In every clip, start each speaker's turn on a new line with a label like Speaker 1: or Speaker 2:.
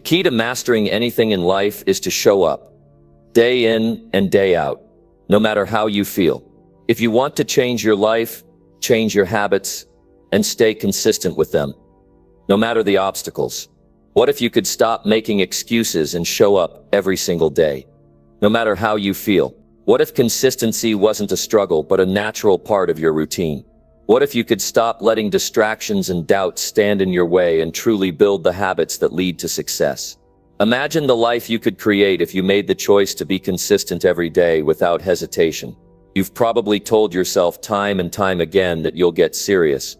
Speaker 1: key to mastering anything in life is to show up, day in and day out, no matter how you feel. If you want to change your life, change your habits, and stay consistent with them, no matter the obstacles. What if you could stop making excuses and show up every single day, no matter how you feel? What if consistency wasn't a struggle but a natural part of your routine? What if you could stop letting distractions and doubts stand in your way and truly build the habits that lead to success? Imagine the life you could create if you made the choice to be consistent every day without hesitation. You've probably told yourself time and time again that you'll get serious,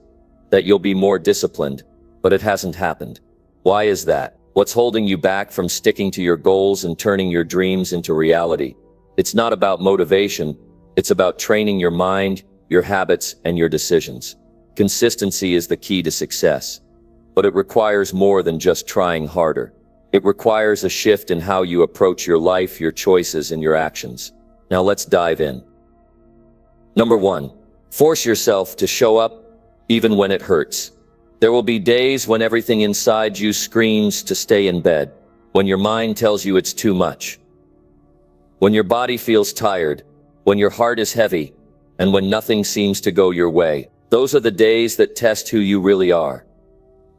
Speaker 1: that you'll be more disciplined, but it hasn't happened. Why is that? What's holding you back from sticking to your goals and turning your dreams into reality? It's not about motivation, it's about training your mind, your habits, and your decisions. Consistency is the key to success, but it requires more than just trying harder. It requires a shift in how you approach your life, your choices, and your actions. Now let's dive in. Number 1, force yourself to show up even when it hurts. There will be days when everything inside you screams to stay in bed, when your mind tells you it's too much, when your body feels tired, when your heart is heavy, and when nothing seems to go your way. Those are the days that test who you really are.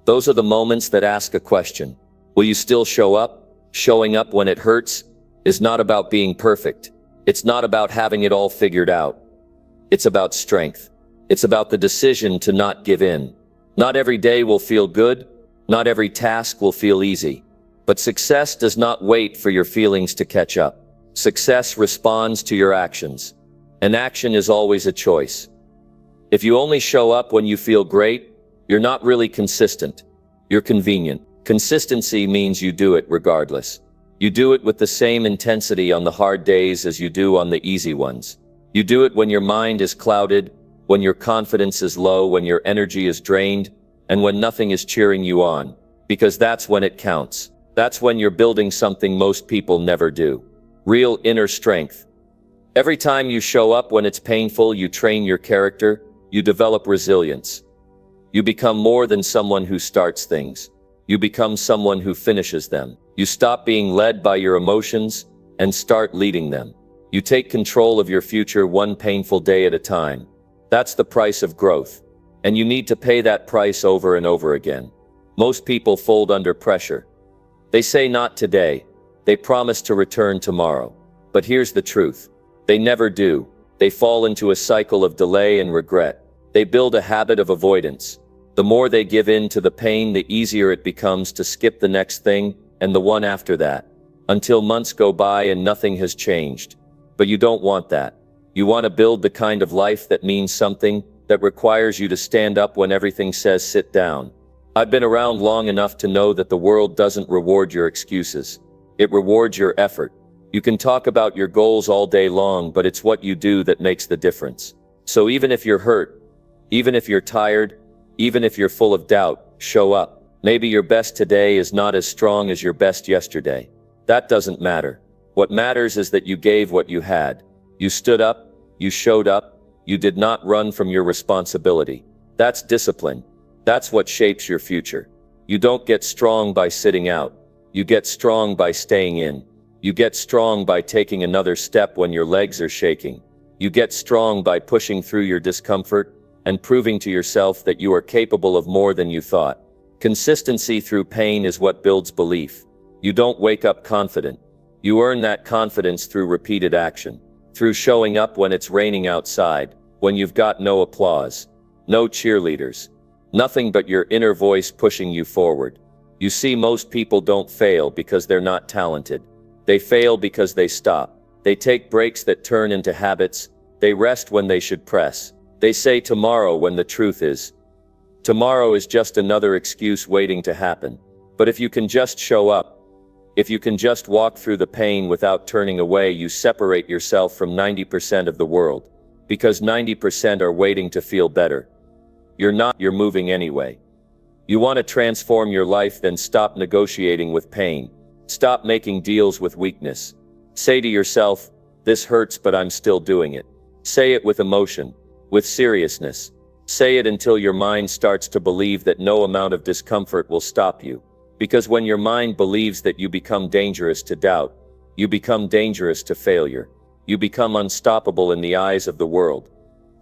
Speaker 1: Those are the moments that ask a question. Will you still show up? Showing up when it hurts is not about being perfect. It's not about having it all figured out. It's about strength. It's about the decision to not give in. Not every day will feel good. Not every task will feel easy. But success does not wait for your feelings to catch up. Success responds to your actions. An action is always a choice. If you only show up when you feel great, you're not really consistent. You're convenient. Consistency means you do it regardless. You do it with the same intensity on the hard days as you do on the easy ones. You do it when your mind is clouded, when your confidence is low, when your energy is drained, and when nothing is cheering you on. Because that's when it counts. That's when you're building something most people never do. Real inner strength. Every time you show up when it's painful, you train your character, you develop resilience. You become more than someone who starts things. You become someone who finishes them. You stop being led by your emotions and start leading them. You take control of your future one painful day at a time. That's the price of growth. And you need to pay that price over and over again. Most people fold under pressure. They say not today. They promise to return tomorrow. But here's the truth. They never do. They fall into a cycle of delay and regret. They build a habit of avoidance. The more they give in to the pain, the easier it becomes to skip the next thing and the one after that, until months go by and nothing has changed. But you don't want that. You want to build the kind of life that means something, that requires you to stand up when everything says sit down. I've been around long enough to know that the world doesn't reward your excuses. It rewards your effort. You can talk about your goals all day long, but it's what you do that makes the difference. So even if you're hurt, even if you're tired, even if you're full of doubt, show up. Maybe your best today is not as strong as your best yesterday. That doesn't matter. What matters is that you gave what you had. You stood up, you showed up, you did not run from your responsibility. That's discipline. That's what shapes your future. You don't get strong by sitting out. You get strong by staying in. You get strong by taking another step when your legs are shaking. You get strong by pushing through your discomfort and proving to yourself that you are capable of more than you thought. Consistency through pain is what builds belief. You don't wake up confident. You earn that confidence through repeated action, through showing up when it's raining outside, when you've got no applause, no cheerleaders, nothing but your inner voice pushing you forward. You see, most people don't fail because they're not talented. They fail because they stop. They take breaks that turn into habits. They rest when they should press. They say tomorrow when the truth is, tomorrow is just another excuse waiting to happen. But if you can just show up, if you can just walk through the pain without turning away, you separate yourself from 90% of the world. Because 90% are waiting to feel better. You're not, you're moving anyway. You want to transform your life, then stop negotiating with pain. Stop making deals with weakness. Say to yourself, this hurts, but I'm still doing it. Say it with emotion, with seriousness. Say it until your mind starts to believe that no amount of discomfort will stop you. Because when your mind believes that you become dangerous to doubt, you become dangerous to failure. You become unstoppable in the eyes of the world.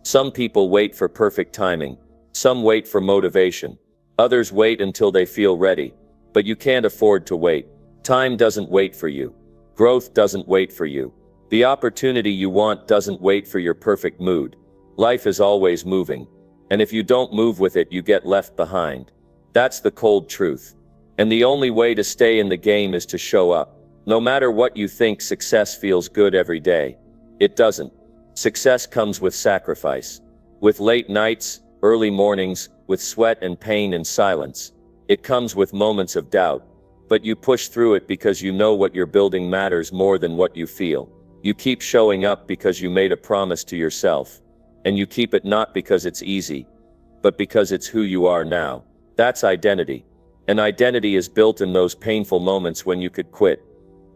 Speaker 1: Some people wait for perfect timing. Some wait for motivation. Others wait until they feel ready. But you can't afford to wait. Time doesn't wait for you. Growth doesn't wait for you. The opportunity you want doesn't wait for your perfect mood. Life is always moving. And if you don't move with it, you get left behind. That's the cold truth. And the only way to stay in the game is to show up. No matter what you think success feels good every day. It doesn't. Success comes with sacrifice. With late nights, early mornings, with sweat and pain and silence. It comes with moments of doubt. But you push through it because you know what you're building matters more than what you feel. You keep showing up because you made a promise to yourself. And you keep it not because it's easy, but because it's who you are now. That's identity. And identity is built in those painful moments when you could quit.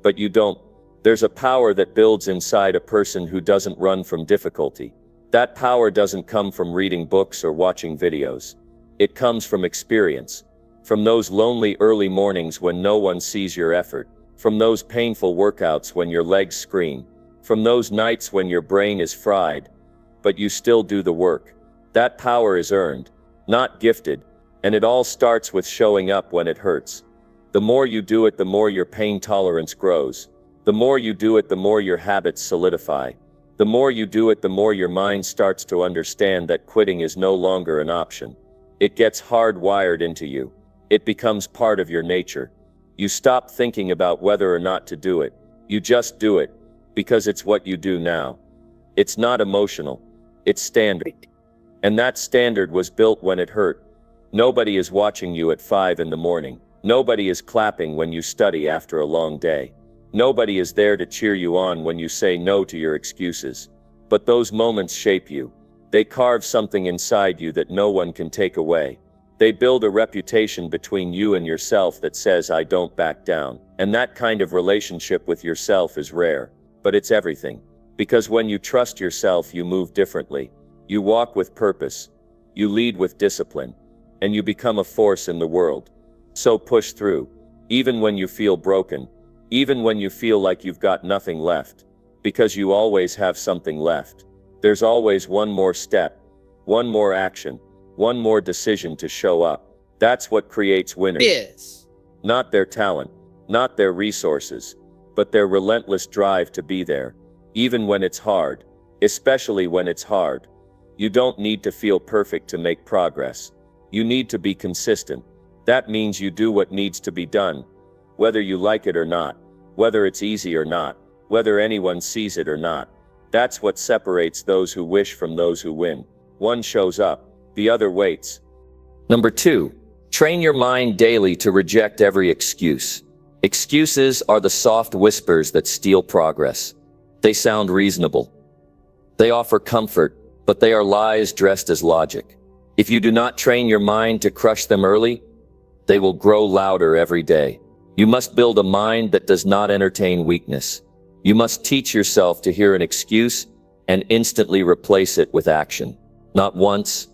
Speaker 1: But you don't. There's a power that builds inside a person who doesn't run from difficulty. That power doesn't come from reading books or watching videos. It comes from experience. From those lonely early mornings when no one sees your effort. From those painful workouts when your legs scream. From those nights when your brain is fried, but you still do the work. That power is earned, not gifted. And it all starts with showing up when it hurts. The more you do it, the more your pain tolerance grows. The more you do it, the more your habits solidify. The more you do it, the more your mind starts to understand that quitting is no longer an option. It gets hardwired into you. It becomes part of your nature. You stop thinking about whether or not to do it. You just do it, because it's what you do now. It's not emotional. It's standard. And that standard was built when it hurt. Nobody is watching you at 5 in the morning. Nobody is clapping when you study after a long day. Nobody is there to cheer you on when you say no to your excuses. But those moments shape you. They carve something inside you that no one can take away. They build a reputation between you and yourself that says, I don't back down. And that kind of relationship with yourself is rare. But it's everything. Because when you trust yourself, you move differently. You walk with purpose. You lead with discipline. And you become a force in the world. So push through. Even when you feel broken. Even when you feel like you've got nothing left. Because you always have something left. There's always one more step. One more action. One more decision to show up. That's what creates winners.
Speaker 2: Yes.
Speaker 1: Not their talent. Not their resources. But their relentless drive to be there. Even when it's hard. Especially when it's hard. You don't need to feel perfect to make progress. You need to be consistent. That means you do what needs to be done. Whether you like it or not. Whether it's easy or not. Whether anyone sees it or not. That's what separates those who wish from those who win. One shows up. The other waits.
Speaker 3: Number 2. Train your mind daily to reject every excuse. Excuses are the soft whispers that steal progress. They sound reasonable. They offer comfort, but they are lies dressed as logic. If you do not train your mind to crush them early, they will grow louder every day. You must build a mind that does not entertain weakness. You must teach yourself to hear an excuse and instantly replace it with action. Not once,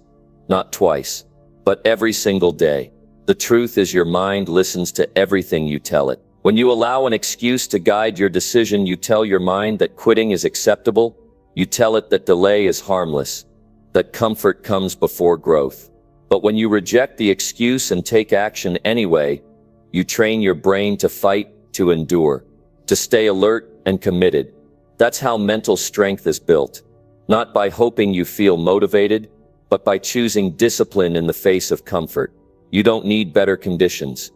Speaker 3: not twice, but every single day. The truth is your mind listens to everything you tell it. When you allow an excuse to guide your decision, you tell your mind that quitting is acceptable. You tell it that delay is harmless, that comfort comes before growth. But when you reject the excuse and take action anyway, you train your brain to fight, to endure, to stay alert and committed. That's how mental strength is built. Not by hoping you feel motivated, but by choosing discipline in the face of comfort. You don't need better conditions.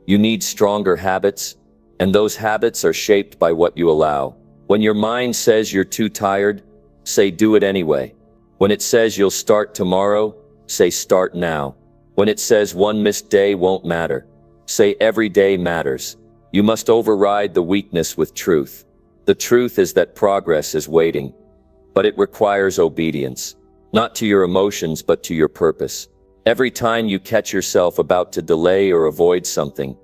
Speaker 3: You need stronger habits, and those habits are shaped by what you allow. When your mind says you're too tired, say do it anyway. When it says you'll start tomorrow, say start now. When it says one missed day won't matter, say every day matters. You must override the weakness with truth. The truth is that progress is waiting, but it requires obedience, not to your emotions but to your purpose. Every time you catch yourself about to delay or avoid something,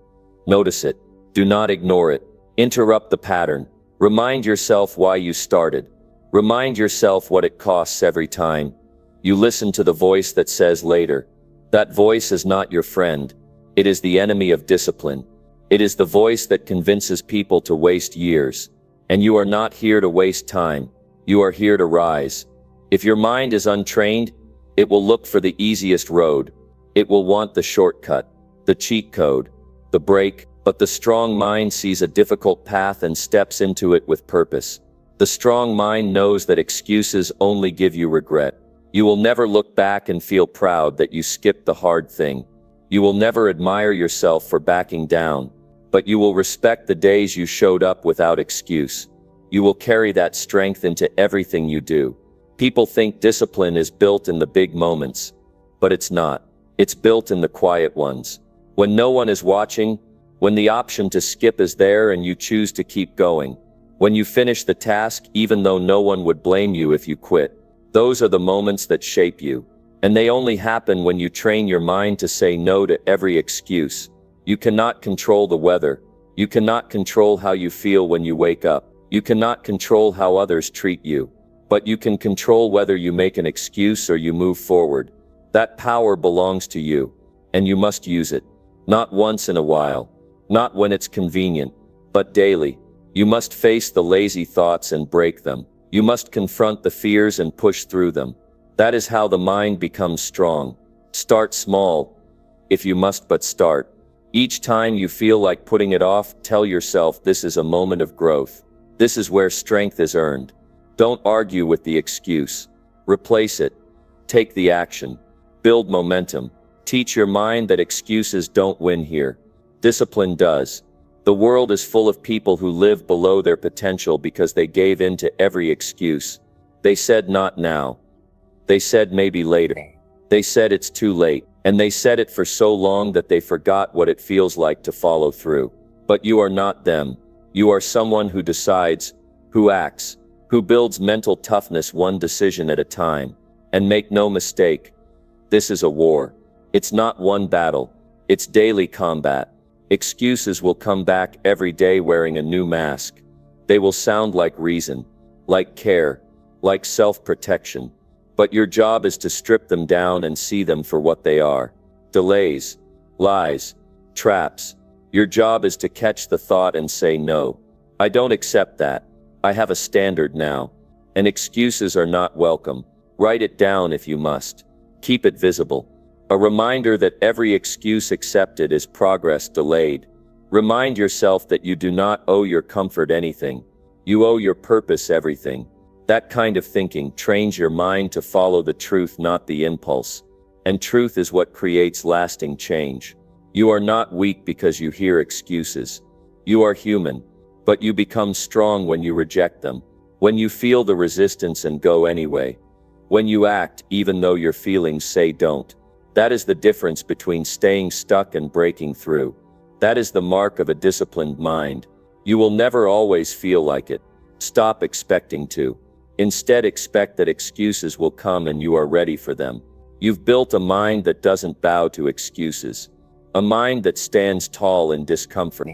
Speaker 3: notice it. Do not ignore it. Interrupt the pattern. Remind yourself why you started. Remind yourself what it costs every time. You listen to the voice that says later. That voice is not your friend.
Speaker 1: It is the enemy of discipline. It is the voice that convinces people to waste years. And you are not here to waste time. You are here to rise. If your mind is untrained, it will look for the easiest road. It will want the shortcut, the cheat code, the break, but the strong mind sees a difficult path and steps into it with purpose. The strong mind knows that excuses only give you regret. You will never look back and feel proud that you skipped the hard thing. You will never admire yourself for backing down, but you will respect the days you showed up without excuse. You will carry that strength into everything you do. People think discipline is built in the big moments, but it's not. It's built in the quiet ones. When no one is watching, when the option to skip is there and you choose to keep going. When you finish the task even though no one would blame you if you quit. Those are the moments that shape you. And they only happen when you train your mind to say no to every excuse. You cannot control the weather. You cannot control how you feel when you wake up. You cannot control how others treat you. But you can control whether you make an excuse or you move forward. That power belongs to you. And you must use it. Not once in a while. Not when it's convenient. But daily. You must face the lazy thoughts and break them. You must confront the fears and push through them. That is how the mind becomes strong. Start small, if you must but start. Each time you feel like putting it off, tell yourself this is a moment of growth. This is where strength is earned. Don't argue with the excuse. Replace it. Take the action. Build momentum. Teach your mind that excuses don't win here. Discipline does. The world is full of people who live below their potential because they gave in to every excuse. They said not now. They said maybe later. They said it's too late. And they said it for so long that they forgot what it feels like to follow through. But you are not them. You are someone who decides, who acts, who builds mental toughness one decision at a time. And make no mistake, this is a war. It's not one battle. It's daily combat. Excuses will come back every day wearing a new mask. They will sound like reason, like care, like self-protection. But your job is to strip them down and see them for what they are. Delays, lies, traps. Your job is to catch the thought and say no. I don't accept that. I have a standard now. And excuses are not welcome. Write it down if you must. Keep it visible. A reminder that every excuse accepted is progress delayed. Remind yourself that you do not owe your comfort anything. You owe your purpose everything. That kind of thinking trains your mind to follow the truth, not the impulse. And truth is what creates lasting change. You are not weak because you hear excuses. You are human, but you become strong when you reject them. When you feel the resistance and go anyway. When you act even though your feelings say don't. That is the difference between staying stuck and breaking through. That is the mark of a disciplined mind. You will never always feel like it. Stop expecting to. Instead, expect that excuses will come and you are ready for them. You've built a mind that doesn't bow to excuses. A mind that stands tall in discomfort.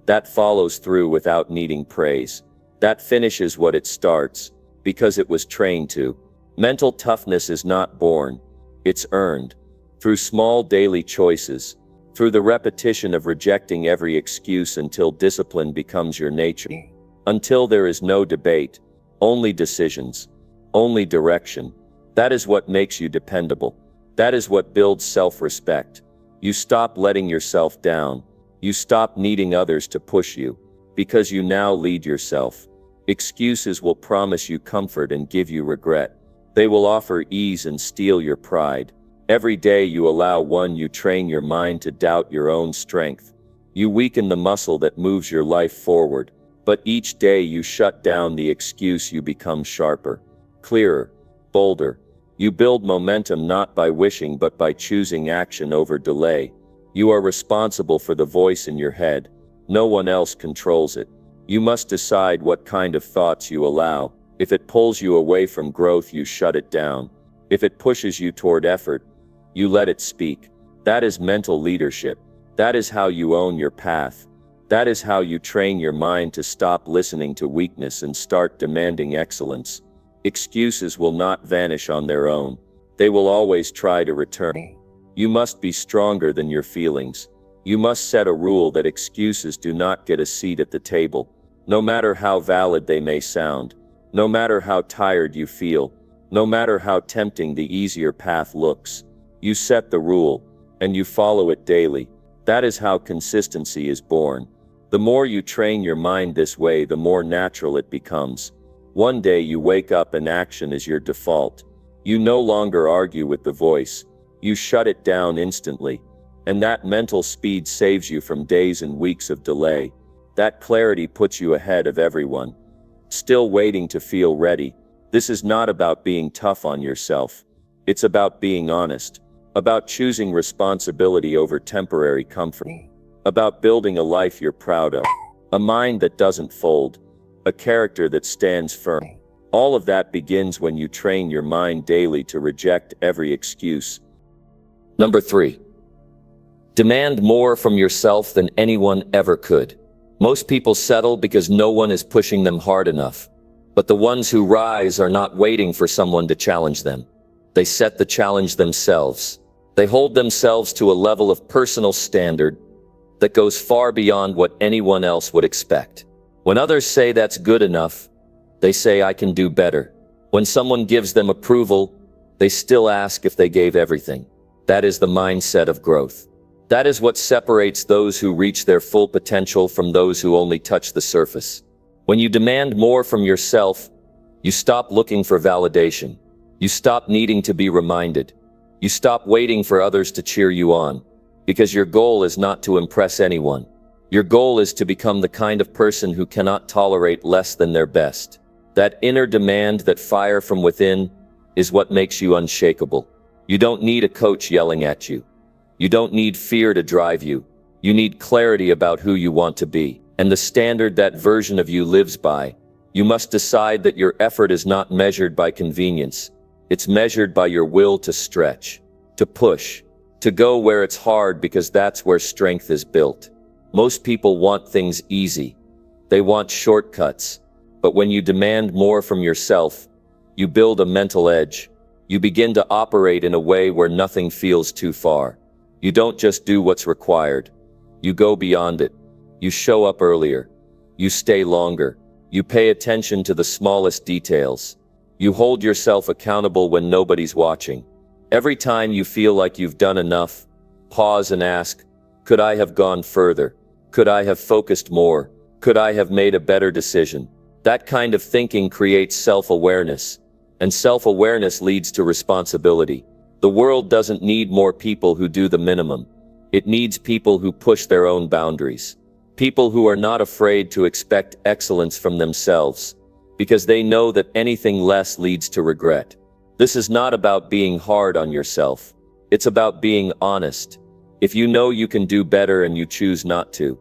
Speaker 1: That follows through without needing praise. That finishes what it starts, because it was trained to. Mental toughness is not born. It's earned. Through small daily choices. Through the repetition of rejecting every excuse until discipline becomes your nature. Until there is no debate. Only decisions. Only direction. That is what makes you dependable. That is what builds self-respect. You stop letting yourself down. You stop needing others to push you. Because you now lead yourself. Excuses will promise you comfort and give you regret. They will offer ease and steal your pride. Every day you allow one, you train your mind to doubt your own strength. You weaken the muscle that moves your life forward. But each day you shut down the excuse, you become sharper, clearer, bolder. You build momentum not by wishing but by choosing action over delay. You are responsible for the voice in your head. No one else controls it. You must decide what kind of thoughts you allow. If it pulls you away from growth, you shut it down. If it pushes you toward effort, you let it speak. That is mental leadership. That is how you own your path. That is how you train your mind to stop listening to weakness and start demanding excellence. Excuses will not vanish on their own. They will always try to return. You must be stronger than your feelings.
Speaker 3: You must set a rule that excuses do not get a seat at the table, no matter how valid they may sound, no matter how tired you feel, no matter how tempting the easier path looks. You set the rule, and you follow it daily. That is how consistency is born. The more you train your mind this way, the more natural it becomes. One day you wake up and action is your default. You no longer argue with the voice. You shut it down instantly. And that mental speed saves you from days and weeks of delay. That clarity puts you ahead of everyone. Still waiting to feel ready. This is not about being tough on yourself. It's about being honest. About choosing responsibility over temporary comfort. About building a life you're proud of. A mind that doesn't fold. A character that stands firm. All of that begins when you train your mind daily to reject every excuse.
Speaker 1: Number 3. Demand more from yourself than anyone ever could. Most people settle because no one is pushing them hard enough. But the ones who rise are not waiting for someone to challenge them. They set the challenge themselves. They hold themselves to a level of personal standard that goes far beyond what anyone else would expect. When others say that's good enough, they say I can do better. When someone gives them approval, they still ask if they gave everything. That is the mindset of growth. That is what separates those who reach their full potential from those who only touch the surface. When you demand more from yourself, you stop looking for validation. You stop needing to be reminded. You stop waiting for others to cheer you on. Because your goal is not to impress anyone. Your goal is to become the kind of person who cannot tolerate less than their best. That inner demand, that fire from within, is what makes you unshakable. You don't need a coach yelling at you. You don't need fear to drive you. You need clarity about who you want to be, and the standard that version of you lives by. You must decide that your effort is not measured by convenience. It's measured by your will to stretch, to push, to go where it's hard, because that's where strength is built. Most people want things easy. They want shortcuts. But when you demand more from yourself, you build a mental edge. You begin to operate in a way where nothing feels too far. You don't just do what's required. You go beyond it. You show up earlier. You stay longer. You pay attention to the smallest details. You hold yourself accountable when nobody's watching. Every time you feel like you've done enough, pause and ask, could I have gone further? Could I have focused more? Could I have made a better decision? That kind of thinking creates self-awareness, and self-awareness leads to responsibility. The world doesn't need more people who do the minimum. It needs people who push their own boundaries. People who are not afraid to expect excellence from themselves, because they know that anything less leads to regret. This is not about being hard on yourself. It's about being honest. If you know you can do better and you choose not to,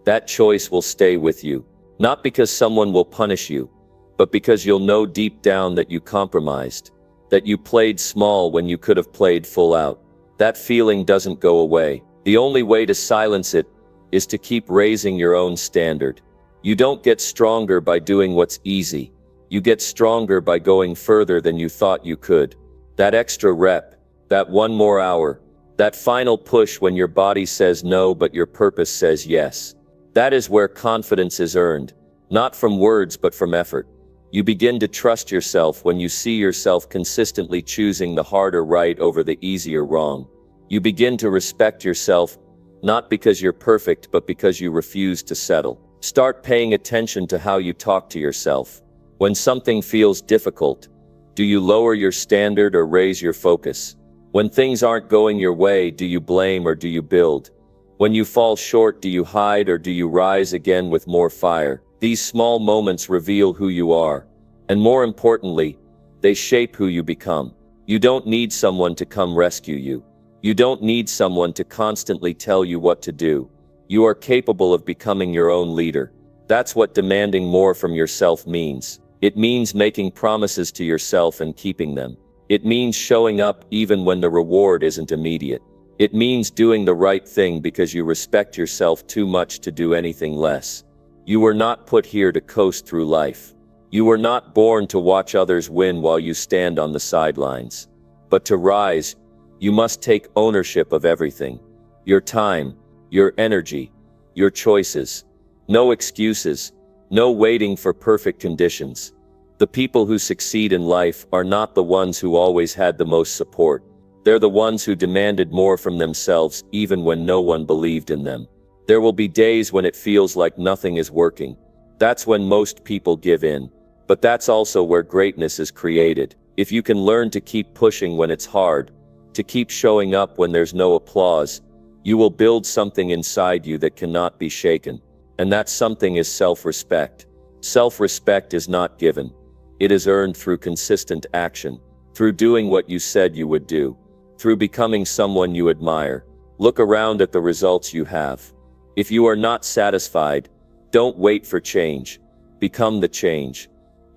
Speaker 1: that choice will stay with you. Not because someone will punish you, but because you'll know deep down that you compromised, that you played small when you could have played full out. That feeling doesn't go away. The only way to silence it is to keep raising your own standard. You don't get stronger by doing what's easy. You get stronger by going further than you thought you could. That extra rep, that one more hour, that final push when your body says no but your purpose says yes. That is where confidence is earned, not from words but from effort. You begin to trust yourself when you see yourself consistently choosing the harder right over the easier wrong. You begin to respect yourself, not because you're perfect but because you refuse to settle. Start paying attention to how you talk to yourself. When something feels difficult, do you lower your standard or raise your focus? When things aren't going your way, do you blame or do you build? When you fall short, do you hide or do you rise again with more fire? These small moments reveal who you are. And more importantly, they shape who you become. You don't need someone to come rescue you. You don't need someone to constantly tell you what to do. You are capable of becoming your own leader. That's what demanding more from yourself means. It means making promises to yourself and keeping them. It means showing up even when the reward isn't immediate. It means doing the right thing because you respect yourself too much to do anything less. You were not put here to coast through life. You were not born to watch others win while you stand on the sidelines. But to rise, you must take ownership of everything. Your time,
Speaker 3: your energy, your choices. No excuses, no waiting for perfect conditions. The people who succeed in life are not the ones who always had the most support. They're the ones who demanded more from themselves even when no one believed in them. There will be days when it feels like nothing is working. That's when most people give in. But that's also where greatness is created. If you can learn to keep pushing when it's hard, to keep showing up when there's no applause, you will build something inside you that cannot be shaken. And that something is self-respect. Self-respect is not given. It is earned through consistent action, through doing what you said you would do, through becoming someone you admire. Look around at the results you have. If you are not satisfied, don't wait for change. Become the change.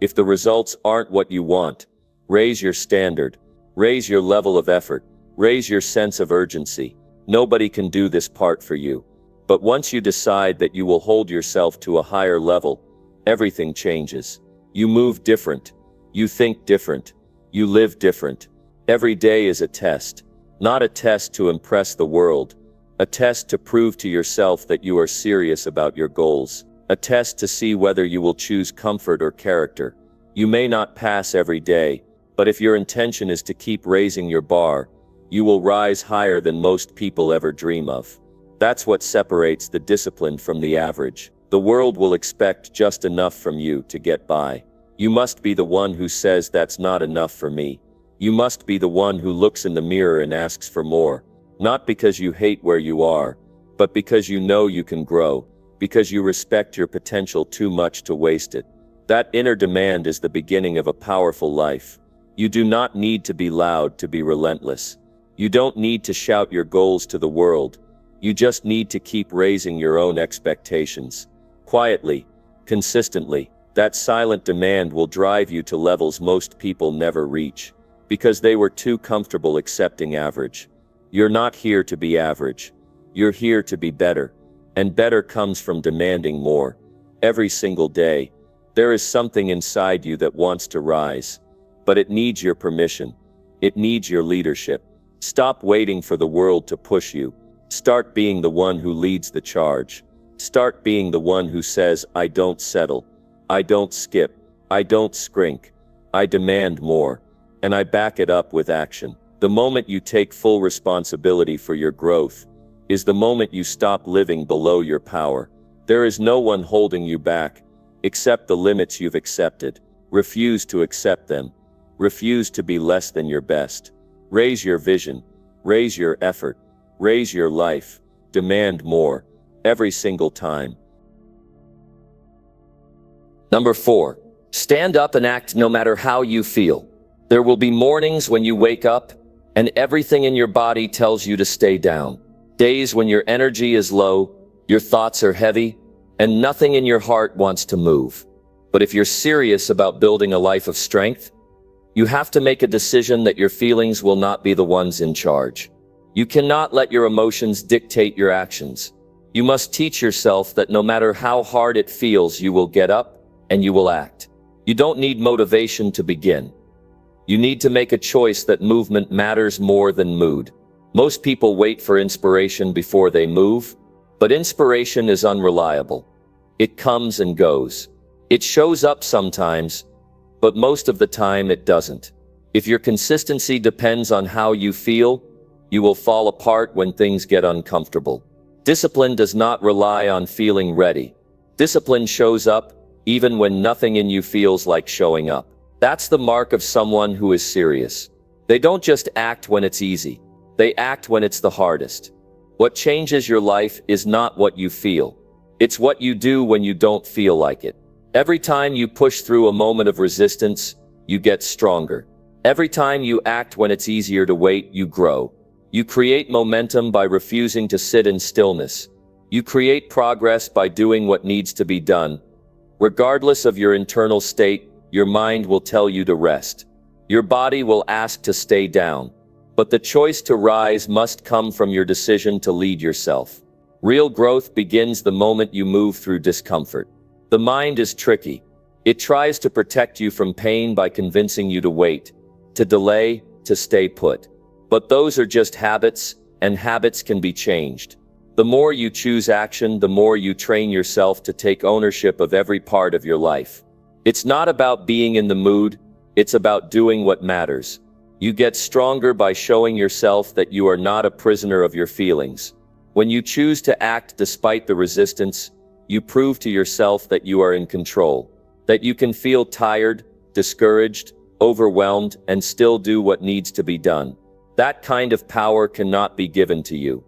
Speaker 3: If the results aren't what you want, raise your standard, raise your level of effort, raise your sense of urgency. Nobody can do this part for you. But once you decide that you will hold yourself to a higher level, everything changes. You move different. You think different. You live different. Every day is a test. Not a test to impress the world. A test to prove to yourself that you are serious about your goals. A test to see whether you will choose comfort or character. You may not pass every day, but if your intention is to keep raising your bar, you will rise higher than most people ever dream of. That's what separates the disciplined from the average. The world will expect just enough from you to get by. You must be the one who says that's not enough for me. You must be the one who looks in the mirror and asks for more. Not because you hate where you are, but because you know you can grow, because you respect your potential too much to waste it. That inner demand is the beginning of a powerful life. You do not need to be loud to be relentless. You don't need to shout your goals to the world. You just need to keep raising your own expectations. Quietly, consistently. That silent demand will drive you to levels most people never reach, because they were too comfortable accepting average. You're not here to be average. You're here to be better. And better comes from demanding more. Every single day, there is something inside you that wants to rise. But it needs your permission. It needs your leadership. Stop waiting for the world to push you. Start being the one who leads the charge. Start being the one who says, I don't settle. I don't skip. I don't skrink. I demand more. And I back it up with action. The moment you take full responsibility for your growth is the moment you stop living below your power. There is no one holding you back. Accept the limits you've accepted. Refuse to accept them. Refuse to be less than your best. Raise your vision. Raise your effort. Raise your life. Demand more. Every single time.
Speaker 1: Number 4. Stand up and act no matter how you feel. There will be mornings when you wake up and everything in your body tells you to stay down. Days when your energy is low, your thoughts are heavy, and nothing in your heart wants to move. But if you're serious about building a life of strength, you have to make a decision that your feelings will not be the ones in charge. You cannot let your emotions dictate your actions. You must teach yourself that no matter how hard it feels, you will get up and you will act. You don't need motivation to begin. You need to make a choice that movement matters more than mood. Most people wait for inspiration before they move, but inspiration is unreliable. It comes and goes. It shows up sometimes, but most of the time it doesn't. If your consistency depends on how you feel, you will fall apart when things get uncomfortable. Discipline does not rely on feeling ready. Discipline shows up even when nothing in you feels like showing up. That's the mark of someone who is serious. They don't just act when it's easy. They act when it's the hardest. What changes your life is not what you feel. It's what you do when you don't feel like it. Every time you push through a moment of resistance, you get stronger. Every time you act when it's easier to wait, you grow. You create momentum by refusing to sit in stillness. You create progress by doing what needs to be done. Regardless of your internal state, your mind will tell you to rest. Your body will ask to stay down. But the choice to rise must come from your decision to lead yourself. Real growth begins the moment you move through discomfort. The mind is tricky. It tries to protect you from pain by convincing you to wait, to delay, to stay put. But those are just habits, and habits can be changed. The more you choose action, the more you train yourself to take ownership of every part of your life. It's not about being in the mood, it's about doing what matters. You get stronger by showing yourself that you are not a prisoner of your feelings. When you choose to act despite the resistance, you prove to yourself that you are in control, that you can feel tired, discouraged, overwhelmed, and still do what needs to be done. That kind of power cannot be given to you.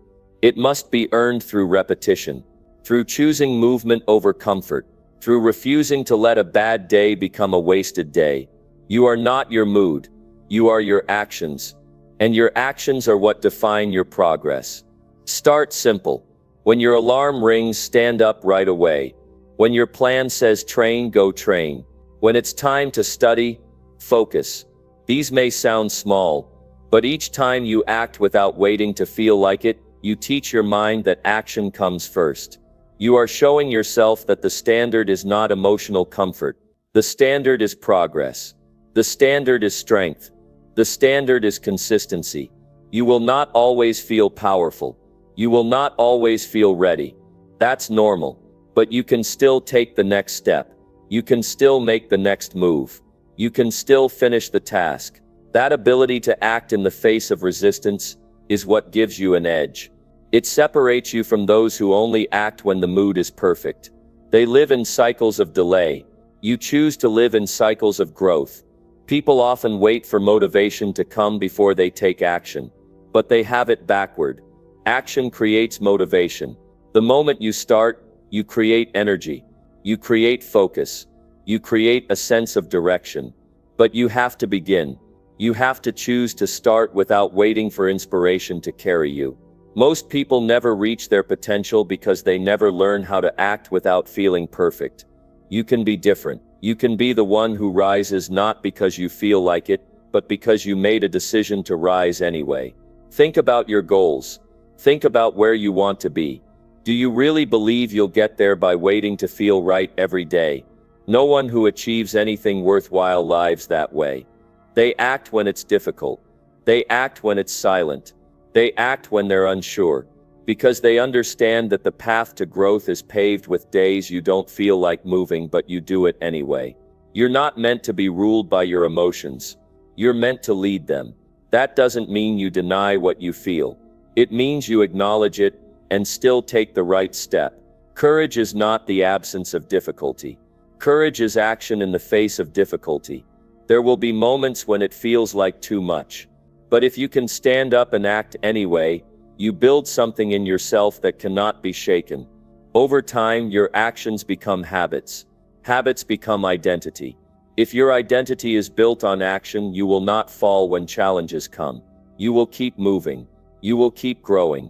Speaker 1: It must be earned through repetition, through choosing movement over comfort, through refusing to let a bad day become a wasted day. You are not your mood, you are your actions, and your actions are what define your progress. Start simple. When your alarm rings, stand up right away. When your plan says train, go train. When it's time to study, focus. These may sound small, but each time you act without waiting to feel like it, you teach your mind that action comes first. You are showing yourself that the standard is not emotional comfort. The standard is progress. The standard is strength. The standard is consistency. You will not always feel powerful. You will not always feel ready. That's normal. But you can still take the next step. You can still make the next move. You can still finish the task. That ability to act in the face of resistance is what gives you an edge. It separates you from those who only act when the mood is perfect. They live in cycles of delay. You choose to live in cycles of growth. People often wait for motivation to come before they take action, but they have it backward. Action creates motivation. The moment you start, you create energy. You create focus. You create a sense of direction. But you have to begin. You have to choose to start without waiting for inspiration to carry you. Most people never reach their potential because they never learn how to act without feeling perfect. You can be different. You can be the one who rises not because you feel like it, but because you made a decision to rise anyway. Think about your goals. Think about where you want to be. Do you really believe you'll get there by waiting to feel right every day? No one who achieves anything worthwhile lives that way. They act when it's difficult. They act when it's silent. They act when they're unsure, because they understand that the path to growth is paved with days you don't feel like moving, but you do it anyway. You're not meant to be ruled by your emotions. You're meant to lead them. That doesn't mean you deny what you feel. It means you acknowledge it and still take the right step. Courage is not the absence of difficulty. Courage is action in the face of difficulty. There will be moments when it feels like too much. But if you can stand up and act anyway, you build something in yourself that cannot be shaken. Over time, your actions become habits. Habits become identity. If your identity is built on action, you will not fall when challenges come. You will keep moving. You will keep growing.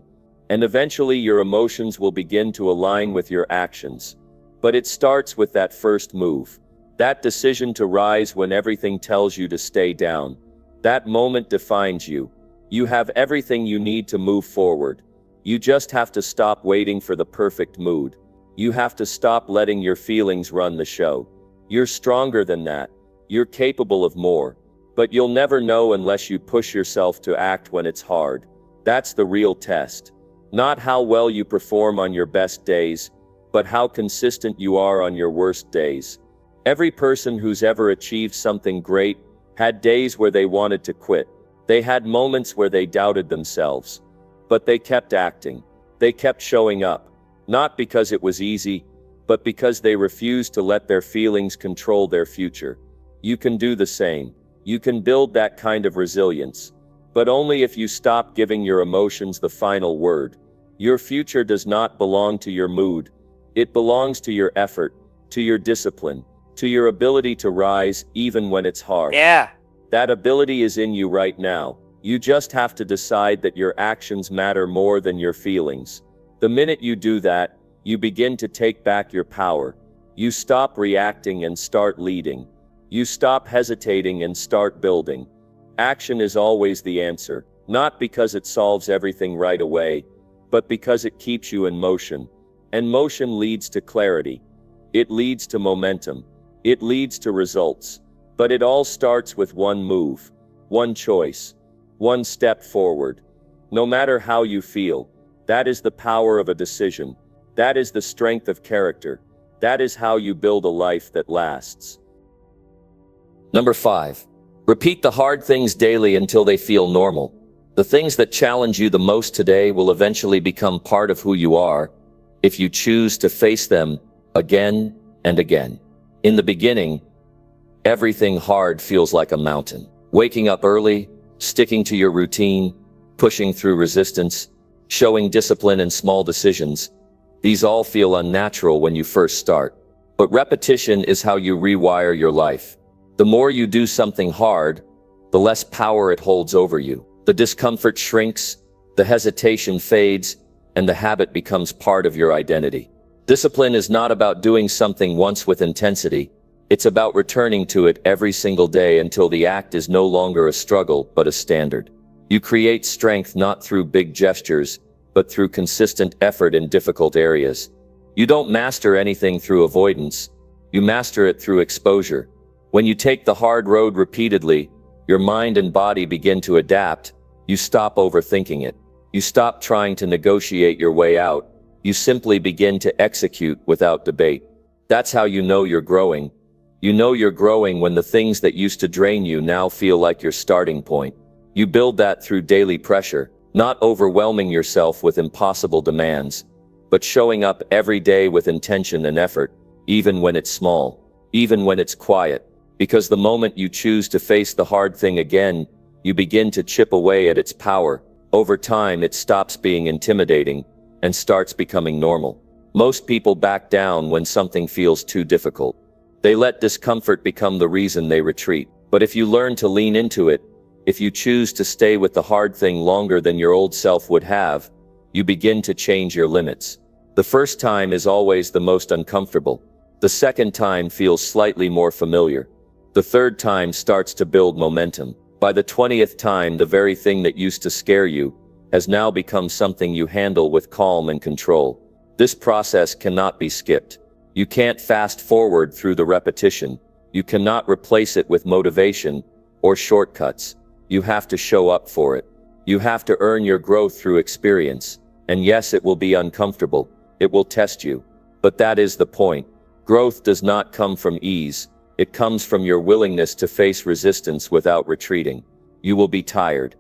Speaker 1: And eventually your emotions will begin to align with your actions. But it starts with that first move. That decision to rise when everything tells you to stay down. That moment defines you. You have everything you need to move forward. You just have to stop waiting for the perfect mood. You have to stop letting your feelings run the show. You're stronger than that. You're capable of more. But you'll never know unless you push yourself to act when it's hard. That's the real test. Not how well you perform on your best days, but how consistent you are on your worst days. Every person who's ever achieved something great had days where they wanted to quit. They had moments where they doubted themselves. But they kept acting. They kept showing up. Not because it was easy, but because they refused to let their feelings control their future. You can do the same. You can build that kind of resilience. But only if you stop giving your emotions the final word. Your future does not belong to your mood. It belongs to your effort, to your discipline, to your ability to rise even when it's hard.
Speaker 2: Yeah.
Speaker 1: That ability is in you right now. You just have to decide that your actions matter more than your feelings. The minute you do that, you begin to take back your power. You stop reacting and start leading. You stop hesitating and start building. Action is always the answer, not because it solves everything right away, but because it keeps you in motion. And motion leads to clarity. It leads to momentum. It leads to results. But it all starts with one move, one choice, one step forward. No matter how you feel,
Speaker 3: That is the power of a decision. That is the strength of character. That is how you build a life that lasts.
Speaker 1: Number 5. Repeat the hard things daily until they feel normal. The things that challenge you the most today will eventually become part of who you are if you choose to face them again and again. In the beginning, everything hard feels like a mountain. Waking up early, sticking to your routine, pushing through resistance, showing discipline in small decisions. These all feel unnatural when you first start. But repetition is how you rewire your life. The more you do something hard, the less power it holds over you. The discomfort shrinks, the hesitation fades, and the habit becomes part of your identity. Discipline is not about doing something once with intensity. It's about returning to it every single day until the act is no longer a struggle, but a standard. You create strength not through big gestures, but through consistent effort in difficult areas. You don't master anything through avoidance. You master it through exposure. When you take the hard road repeatedly, your mind and body begin to adapt. You stop overthinking it. You stop trying to negotiate your way out. You simply begin to execute without debate. That's how you know you're growing. You know you're growing when the things that used to drain you now feel like your starting point. You build that through daily pressure, not overwhelming yourself with impossible demands, but showing up every day with intention and effort, even when it's small, even when it's quiet. Because the moment you choose to face the hard thing again, you begin to chip away at its power. Over time, it stops being intimidating and starts becoming normal. Most people back down when something feels too difficult. They let discomfort become the reason they retreat. But if you learn to lean into it, if you choose to stay with the hard thing longer than your old self would have, you begin to change your limits. The first time is always the most uncomfortable. The second time feels slightly more familiar. The third time starts to build momentum. By the 20th time, the very thing that used to scare you has now become something you handle with calm and control. This process cannot be skipped. You can't fast forward through the repetition. You cannot replace it with motivation or shortcuts. You have to show up for it. You have to earn your growth through experience. And yes, it will be uncomfortable. It will test you. But that is the point. Growth does not come from ease. It comes from your willingness to face resistance without retreating. You will be tired.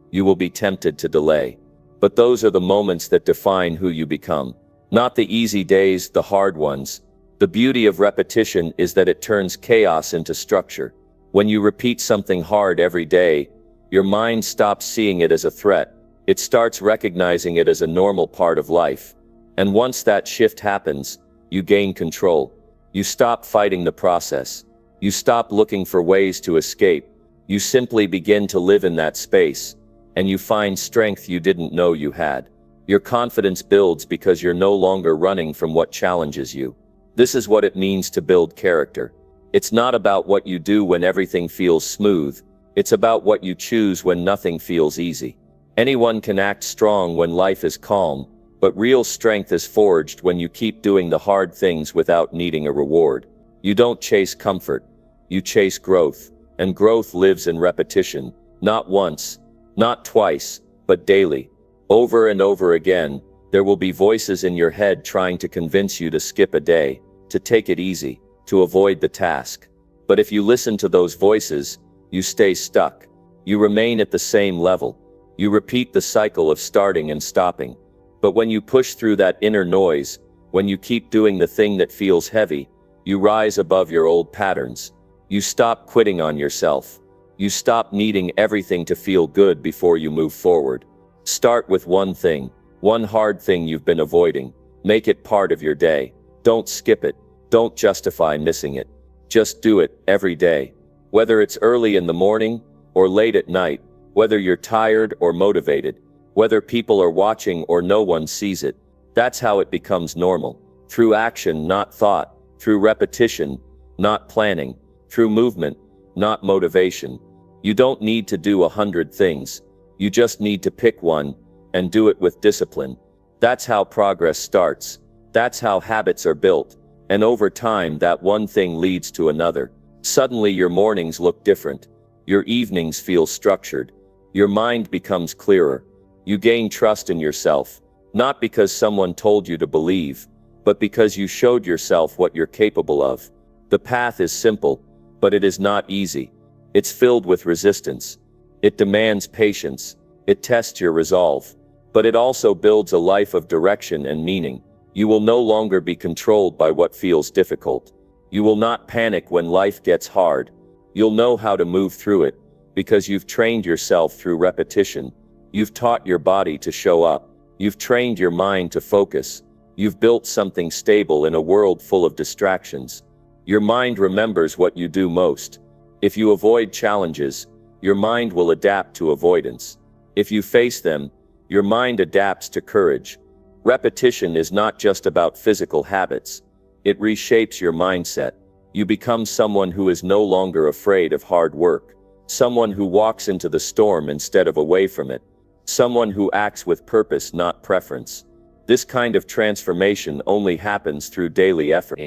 Speaker 1: You will be tempted to delay. But those are the moments that define who you become. Not the easy days, the hard ones. The beauty of repetition is that it turns chaos into structure. When you repeat something hard every day, your mind stops seeing it as a threat. It starts recognizing it as a normal part of life. And once that shift happens, you gain control. You stop fighting the process. You stop looking for ways to escape. You simply begin to live in that space, and you find strength you didn't know you had. Your confidence builds because you're no longer running from what challenges you. This is what it means to build character. It's not about what you do when everything feels smooth. It's about what you choose when nothing feels easy. Anyone can act strong when life is calm, but real strength is forged when you keep doing the hard things without needing a reward. You don't chase comfort. You chase growth, and growth lives in repetition. Not once, not twice, but daily. Over and over again, there will be voices in your head trying to convince you to skip a day, to take it easy, to avoid the task. But if you listen to those voices, you stay stuck. You remain at the same level. You repeat the cycle of starting and stopping. But when you push through that inner noise, when you keep doing the thing that feels heavy, you rise above your old patterns. You stop quitting on yourself. You stop needing everything to feel good before you move forward. Start with one thing, one hard thing you've been avoiding. Make it part of your day. Don't skip it. Don't justify missing it. Just do it every day. Whether it's early in the morning or late at night, whether you're tired or motivated, whether people are watching or no one sees it. That's how it becomes normal. Through action, not thought. Through repetition, not planning. Through movement, not motivation. You don't need to do 100 things. You just need to pick one and do it with discipline. That's how progress starts. That's how habits are built. And over time, that one thing leads to another. Suddenly your mornings look different. Your evenings feel structured. Your mind becomes clearer. You gain trust in yourself.
Speaker 3: Not because someone told you to believe, but because you showed yourself what you're capable of. The path is simple, but it is not easy. It's filled with resistance. It demands patience. It tests your resolve. But it also builds a life of direction and meaning. You will no longer be controlled by what feels difficult. You will not panic when life gets hard. You'll know how to move through it, because you've trained yourself through repetition. You've taught your body to show up. You've trained your mind to focus. You've built something stable in a world full of distractions. Your mind remembers what you do most. If you avoid challenges, your mind will adapt to avoidance. If you face them, your mind adapts to courage. Repetition is not just about physical habits. It reshapes your mindset. You become someone who is no longer afraid of hard work. Someone who walks into the storm instead of away from it. Someone who acts with purpose, not preference. This kind of transformation only happens through daily effort.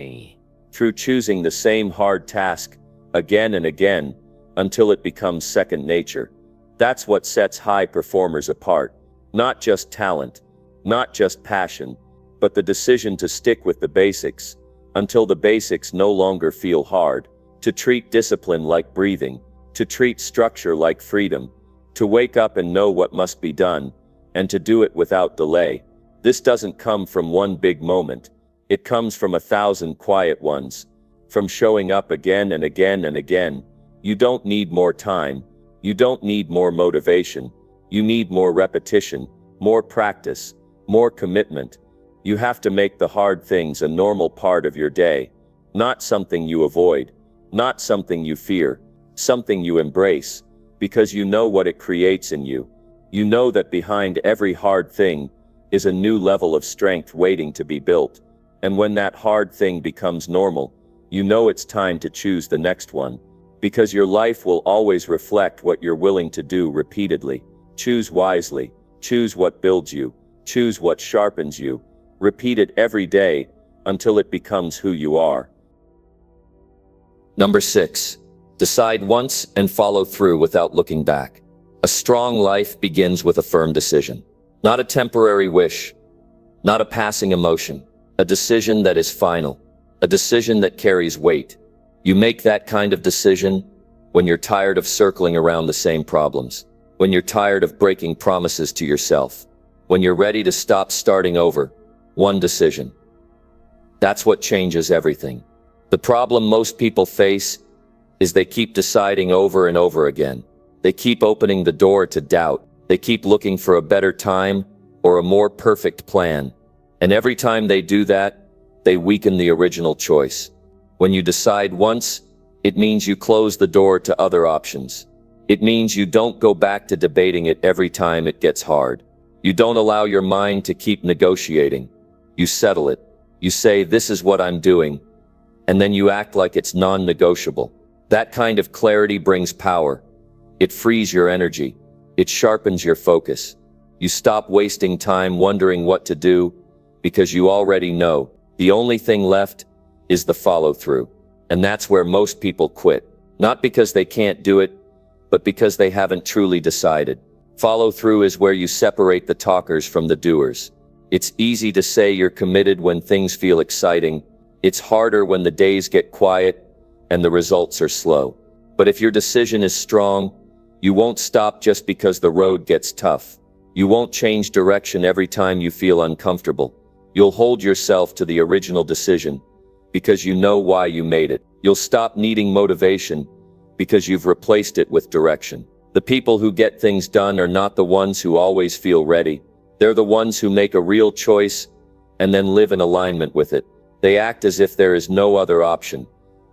Speaker 3: Through choosing the same hard task again and again until it becomes second nature. That's what sets high performers apart. Not just talent, not just passion, but the decision to stick with the basics until the basics no longer feel hard. To treat discipline like breathing, to treat structure like freedom, to wake up and know what must be done, and to do it without delay. This doesn't come from one big moment. It comes from 1,000 quiet ones. From showing up again and again and again. You don't need more time. You don't need more motivation. You need more repetition, more practice, more commitment. You have to make the hard things a normal part of your day. Not something you avoid. Not something you fear. Something you embrace. Because you know what it creates in you. You know that behind every hard thing is a new level of strength waiting to be built. And when that hard thing becomes normal, you know it's time to choose the next one. Because your life will always reflect what you're willing to do repeatedly. Choose wisely. Choose what builds you. Choose what sharpens you. Repeat it every day until it becomes who you are.
Speaker 1: Number 6. Decide once and follow through without looking back. A strong life begins with a firm decision. Not a temporary wish. Not a passing emotion. A decision that is final. A decision that carries weight. You make that kind of decision when you're tired of circling around the same problems. When you're tired of breaking promises to yourself. When you're ready to stop starting over. One decision. That's what changes everything. The problem most people face is they keep deciding over and over again. They keep opening the door to doubt. They keep looking for a better time or a more perfect plan. And every time they do that, they weaken the original choice. When you decide once, it means you close the door to other options. It means you don't go back to debating it every time it gets hard. You don't allow your mind to keep negotiating. You settle it. You say, this is what I'm doing. And then you act like it's non-negotiable. That kind of clarity brings power. It frees your energy. It sharpens your focus. You stop wasting time wondering what to do because you already know. The only thing left is the follow-through. And that's where most people quit. Not because they can't do it, but because they haven't truly decided. Follow-through is where you separate the talkers from the doers. It's easy to say you're committed when things feel exciting. It's harder when the days get quiet and the results are slow. But if your decision is strong, you won't stop just because the road gets tough. You won't change direction every time you feel uncomfortable. You'll hold yourself to the original decision because you know why you made it. You'll stop needing motivation because you've replaced it with direction. The people who get things done are not the ones who always feel ready. They're the ones who make a real choice and then live in alignment with it. They act as if there is no other option,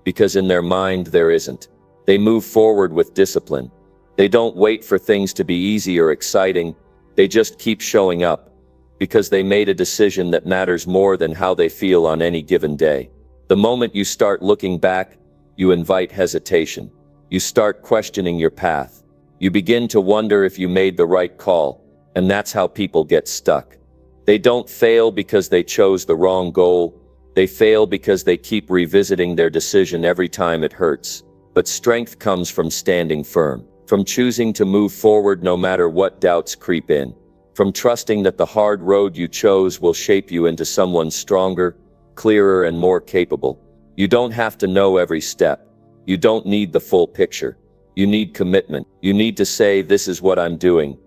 Speaker 1: because in their mind there isn't. They move forward with discipline. They don't wait for things to be easy or exciting. They just keep showing up, because they made a decision that matters more than how they feel on any given day. The moment you start looking back, you invite hesitation. You start questioning your path. You begin to wonder if you made the right call, and that's how people get stuck. They don't fail because they chose the wrong goal. They fail because they keep revisiting their decision every time it hurts. But strength comes from standing firm, from choosing to move forward no matter what doubts creep in,
Speaker 3: from trusting that the hard road you chose will shape you into someone stronger, clearer, and more capable. You don't have to know every step. You don't need the full picture. You need commitment. You need to say, "This is what I'm doing,"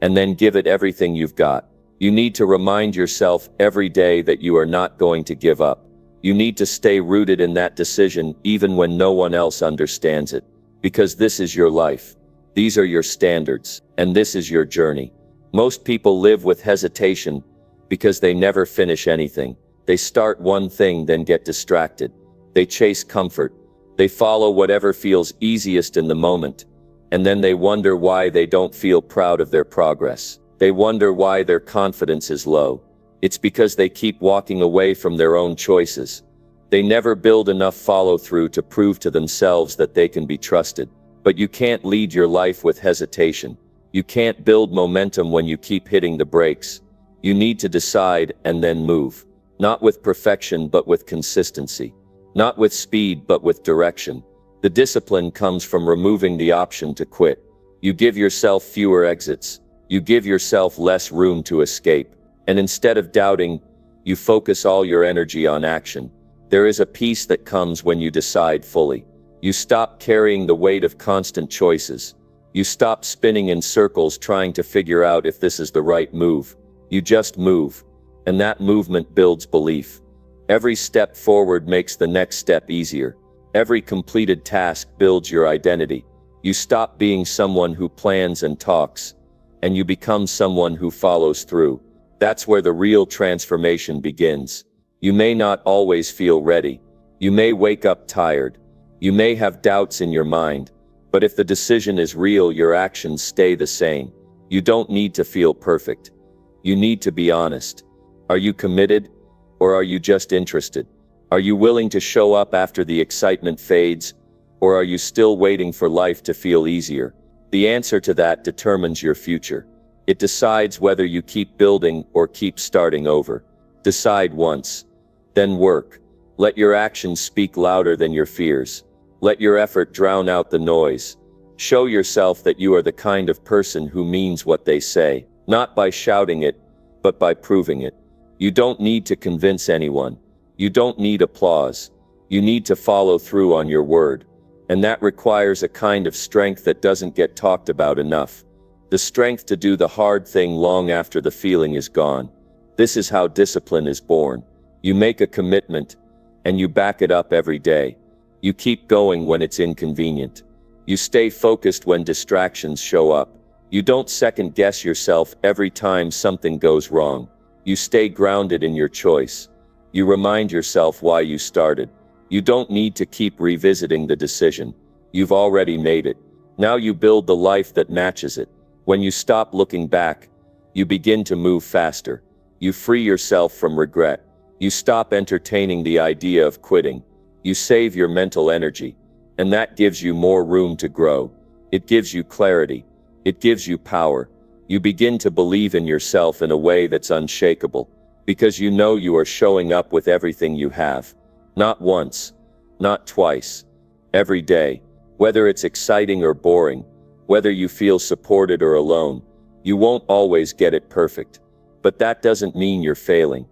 Speaker 3: and then give it everything you've got. You need to remind yourself every day that you are not going to give up. You need to stay rooted in that decision even when no one else understands it. Because this is your life. These are your standards, and this is your journey. Most people live with hesitation because they never finish anything. They start one thing, then get distracted. They chase comfort. They follow whatever feels easiest in the moment, and then they wonder why they don't feel proud of their progress. They wonder why their confidence is low. It's because they keep walking away from their own choices. They never build enough follow-through to prove to themselves that they can be trusted. But you can't lead your life with hesitation. You can't build momentum when you keep hitting the brakes. You need to decide and then move. Not with perfection, but with consistency. Not with speed, but with direction. The discipline comes from removing the option to quit. You give yourself fewer exits. You give yourself less room to escape. And instead of doubting, you focus all your energy on action. There is a peace that comes when you decide fully. You stop carrying the weight of constant choices. You stop spinning in circles trying to figure out if this is the right move. You just move. And that movement builds belief. Every step forward makes the next step easier. Every completed task builds your identity. You stop being someone who plans and talks, and you become someone who follows through. That's where the real transformation begins. You may not always feel ready. You may wake up tired. You may have doubts in your mind. But if the decision is real, your actions stay the same. You don't need to feel perfect. You need to be honest. Are you committed? Or are you just interested? Are you willing to show up after the excitement fades? Or are you still waiting for life to feel easier? The answer to that determines your future. It decides whether you keep building or keep starting over. Decide once. Then work. Let your actions speak louder than your fears. Let your effort drown out the noise. Show yourself that you are the kind of person who means what they say, not by shouting it, but by proving it. You don't need to convince anyone. You don't need applause. You need to follow through on your word. And that requires a kind of strength that doesn't get talked about enough. The strength to do the hard thing long after the feeling is gone. This is how discipline is born. You make a commitment, and you back it up every day. You keep going when it's inconvenient. You stay focused when distractions show up. You don't second guess yourself every time something goes wrong. You stay grounded in your choice. You remind yourself why you started. You don't need to keep revisiting the decision. You've already made it. Now you build the life that matches it. When you stop looking back, you begin to move faster. You free yourself from regret. You stop entertaining the idea of quitting. You save your mental energy. And that gives you more room to grow. It gives you clarity. It gives you power. You begin to believe in yourself in a way that's unshakable. Because you know you are showing up with everything you have. Not once. Not twice. Every day. Whether it's exciting or boring. Whether you feel supported or alone. You won't always get it perfect. But that doesn't mean you're failing.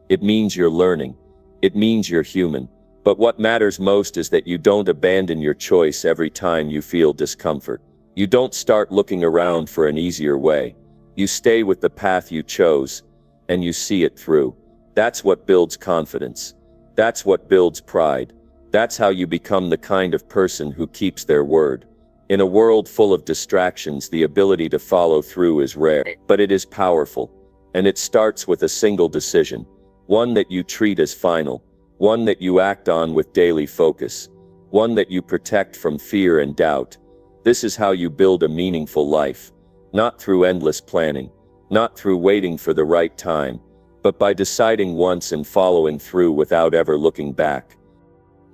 Speaker 3: It means you're learning. It means you're human. But what matters most is that you don't abandon your choice every time you feel discomfort. You don't start looking around for an easier way. You stay with the path you chose, and you see it through. That's what builds confidence. That's what builds pride. That's how you become the kind of person who keeps their word. In a world full of distractions, the ability to follow through is rare, but it is powerful. And it starts with a single decision. One that you treat as final. One that you act on with daily focus. One that you protect from fear and doubt. This is how you build a meaningful life. Not through endless planning. Not through waiting for the right time. But by deciding once and following through without ever looking back.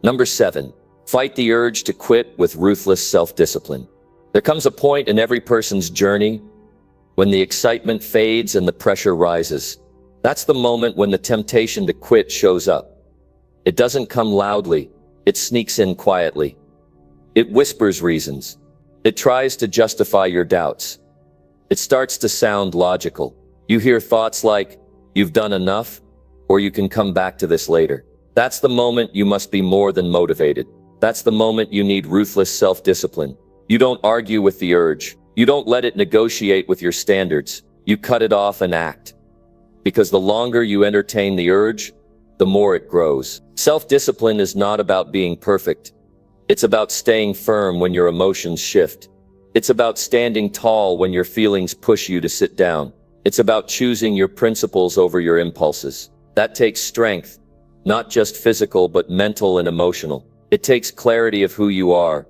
Speaker 1: Number 7. Fight the urge to quit with ruthless self-discipline. There comes a point in every person's journey when the excitement fades and the pressure rises. That's the moment when the temptation to quit shows up. It doesn't come loudly. It sneaks in quietly. It whispers reasons. It tries to justify your doubts. It starts to sound logical. You hear thoughts like, "You've done enough," or "You can come back to this later." That's the moment you must be more than motivated. That's the moment you need ruthless self-discipline. You don't argue with the urge. You don't let it negotiate with your standards. You cut it off and act. Because the longer you entertain the urge, the more it grows. Self-discipline is not about being perfect. It's about staying firm when your emotions shift. It's about standing tall when your feelings push you to sit down. It's about choosing your principles over your impulses. That takes strength, not just physical but mental and emotional. It takes clarity of who you are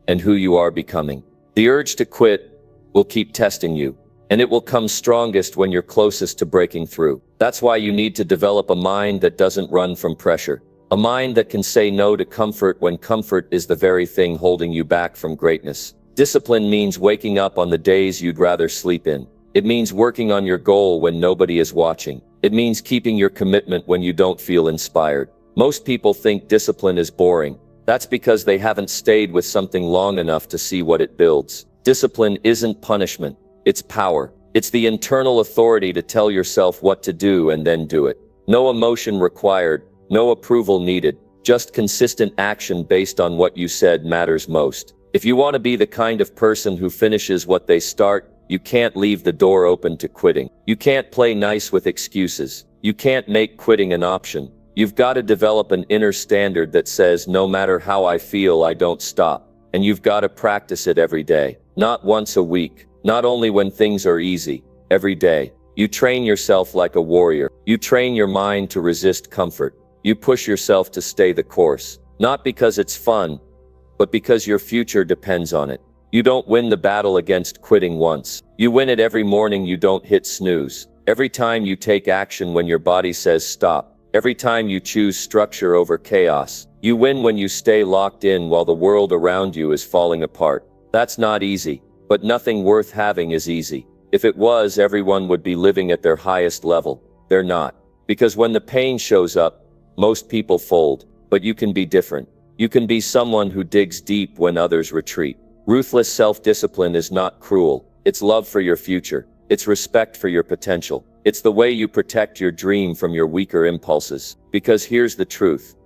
Speaker 1: and who you are becoming. The urge to quit will keep testing you, and it will come strongest when you're closest to breaking through. That's why you need to develop a mind that doesn't run from pressure. A mind that can say no to comfort when comfort is the very thing holding you back from greatness. Discipline means waking up on the days you'd rather sleep in. It means working on your goal when nobody is watching. It means keeping your commitment when you don't feel inspired. Most people think discipline is boring. That's because they haven't stayed with something long enough to see what it builds. Discipline isn't punishment, it's power. It's the internal authority to tell yourself what to do and then do it. No emotion required, no approval needed, just consistent action based on what you said matters most. If you want to be the kind of person who finishes what they start, you can't leave the door open to quitting. You can't play nice with excuses. You can't make quitting an option. You've got to develop an inner standard that says, no matter how I feel, I don't stop. And you've got to practice it every day. Not once a week. Not only when things are easy. Every day. You train yourself like a warrior. You train your mind to resist comfort. You push yourself to stay the course. Not because it's fun, but because your future depends on it. You don't win the battle against quitting once. You win it every morning you don't hit snooze. Every time you take action when your body says stop. Every time you choose structure over chaos. You win when you stay locked in while the world around you is falling apart. That's not easy, but nothing worth having is easy. If it was, everyone would be living at their highest level. They're not. Because when the pain shows up, most people fold. But you can be different. You can be someone who digs deep when others retreat. Ruthless self-discipline is not cruel. It's love for your future. It's respect for your potential. It's the way you protect your dream from your weaker impulses. Because here's the truth.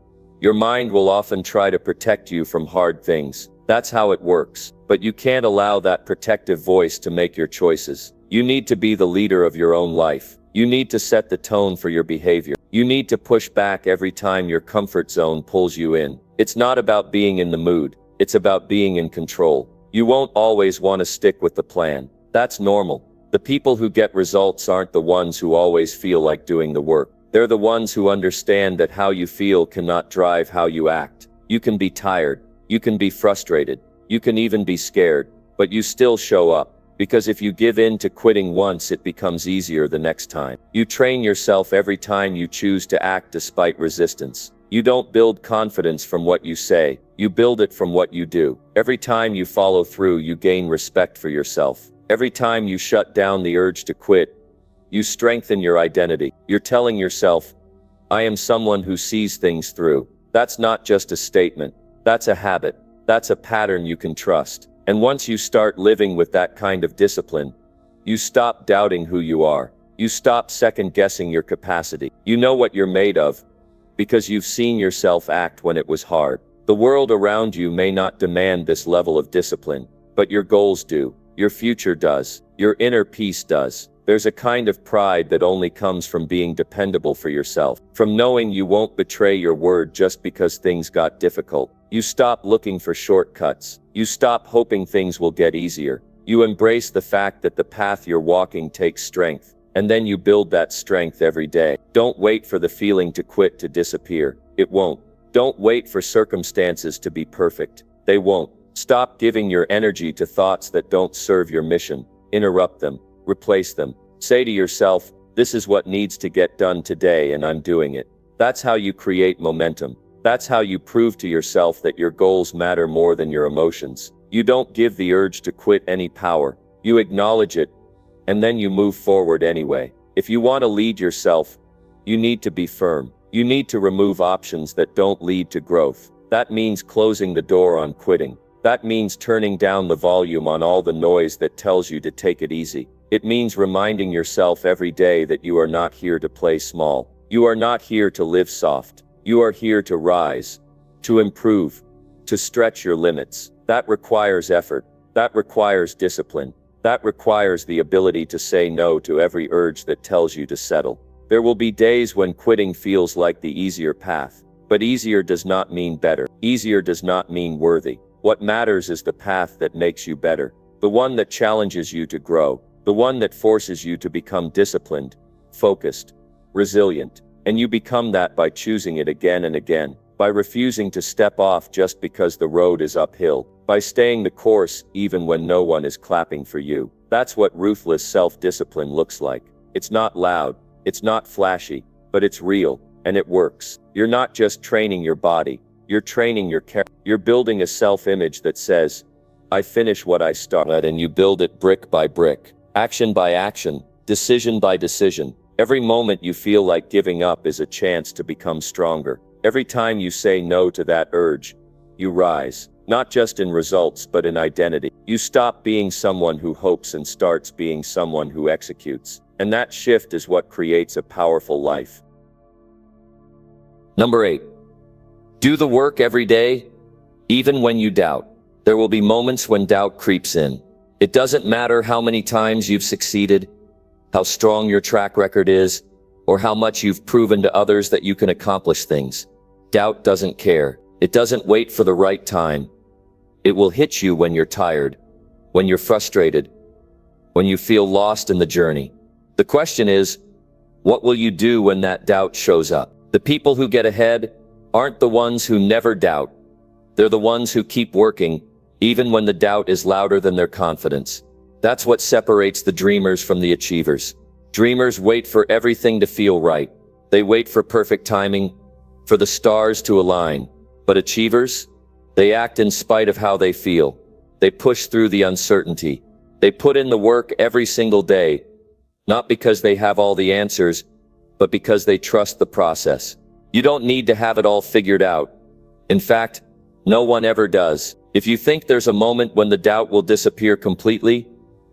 Speaker 1: Your mind will often try to protect you from hard things. That's how it works. But you can't allow that protective voice to make your choices. You need to be the leader of your own life. You need to set the tone for your behavior. You need to push back every time your comfort zone pulls you in. It's not about being in the mood. It's about being in control. You won't always want to stick with the plan. That's normal. The people who get results aren't the ones who always feel like doing the work. They're the ones who understand that how you feel cannot drive how you act. You can be tired. You can be frustrated. You can even be scared. But you still show up. Because if you give in to quitting once, it becomes easier the next time. You train yourself every time you choose to act despite resistance. You don't build confidence from what you say. You build it from what you do. Every time you follow through, you gain respect for yourself. Every time you shut down the urge to quit, you strengthen your identity. You're telling yourself, I am someone who sees things through. That's not just a statement. That's a habit. That's a pattern you can trust. And once you start living with that kind of discipline, you stop doubting who you are. You stop second-guessing your capacity. You know what you're made of, because you've seen yourself act when it was hard. The world around you may not demand this level of discipline, but your goals do. Your future does. Your inner peace does. There's a kind of pride that only comes from being dependable for yourself, from knowing you won't betray your word just because things got difficult. You stop looking for shortcuts. You stop hoping things will get easier. You embrace the fact that the path you're walking takes strength, and then you build that strength every day. Don't wait for the feeling to quit to disappear. It won't. Don't wait for circumstances to be perfect. They won't. Stop giving your energy to thoughts that don't serve your mission. Interrupt them. Replace them. Say to yourself, this is what needs to get done today and I'm doing it. That's how you create momentum. That's how you prove to yourself that your goals matter more than your emotions. You don't give the urge to quit any power. You acknowledge it, and then you move forward anyway. If you want to lead yourself, you need to be firm. You need to remove options that don't lead to growth. That means closing the door on quitting. That means turning down the volume on all the noise that tells you to take it easy.
Speaker 3: It means reminding yourself every day that you are not here to play small. You are not here to live soft. You are here to rise, to improve, to stretch your limits. That requires effort. That requires discipline. That requires the ability to say no to every urge that tells you to settle. There will be days when quitting feels like the easier path. But easier does not mean better. Easier does not mean worthy. What matters is the path that makes you better. The one that challenges you to grow. The one that forces you to become disciplined, focused, resilient. And you become that by choosing it again and again. By refusing to step off just because the road is uphill. By staying the course even when no one is clapping for you. That's what ruthless self-discipline looks like. It's not loud. It's not flashy. But it's real. And it works. You're not just training your body. You're training your character. You're building a self-image that says, I finish what I started, and you build it brick by brick. Action by action. Decision by decision. Every moment you feel like giving up is a chance to become stronger. Every time you say no to that urge, you rise. Not just in results, but in identity. You stop being someone who hopes and starts being someone who executes. And that shift is what creates a powerful life.
Speaker 1: Number 8. Do the work every day, even when you doubt. There will be moments when doubt creeps in. It doesn't matter how many times you've succeeded, how strong your track record is, or how much you've proven to others that you can accomplish things. Doubt doesn't care. It doesn't wait for the right time. It will hit you when you're tired, when you're frustrated, when you feel lost in the journey. The question is, what will you do when that doubt shows up? The people who get ahead aren't the ones who never doubt. They're the ones who keep working, even when the doubt is louder than their confidence. That's what separates the dreamers from the achievers. Dreamers wait for everything to feel right. They wait for perfect timing, for the stars to align. But achievers, they act in spite of how they feel. They push through the uncertainty. They put in the work every single day, not because they have all the answers, but because they trust the process. You don't need to have it all figured out. In fact, no one ever does. If you think there's a moment when the doubt will disappear completely,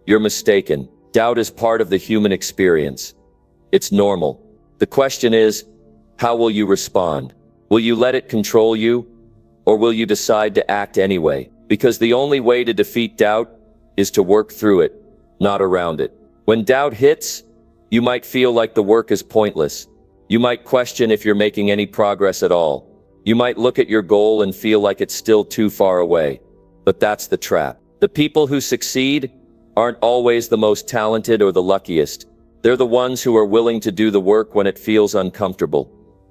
Speaker 1: you're mistaken. Doubt is part of the human experience. It's normal. The question is, how will you respond? Will you let it control you? Or will you decide to act anyway? Because the only way to defeat doubt is to work through it, not around it. When doubt hits, you might feel like the work is pointless. You might question if you're making any progress at all. You might look at your goal and feel like it's still too far away. But that's the trap. The people who succeed aren't always the most talented or the luckiest. They're the ones who are willing to do the work when it feels uncomfortable,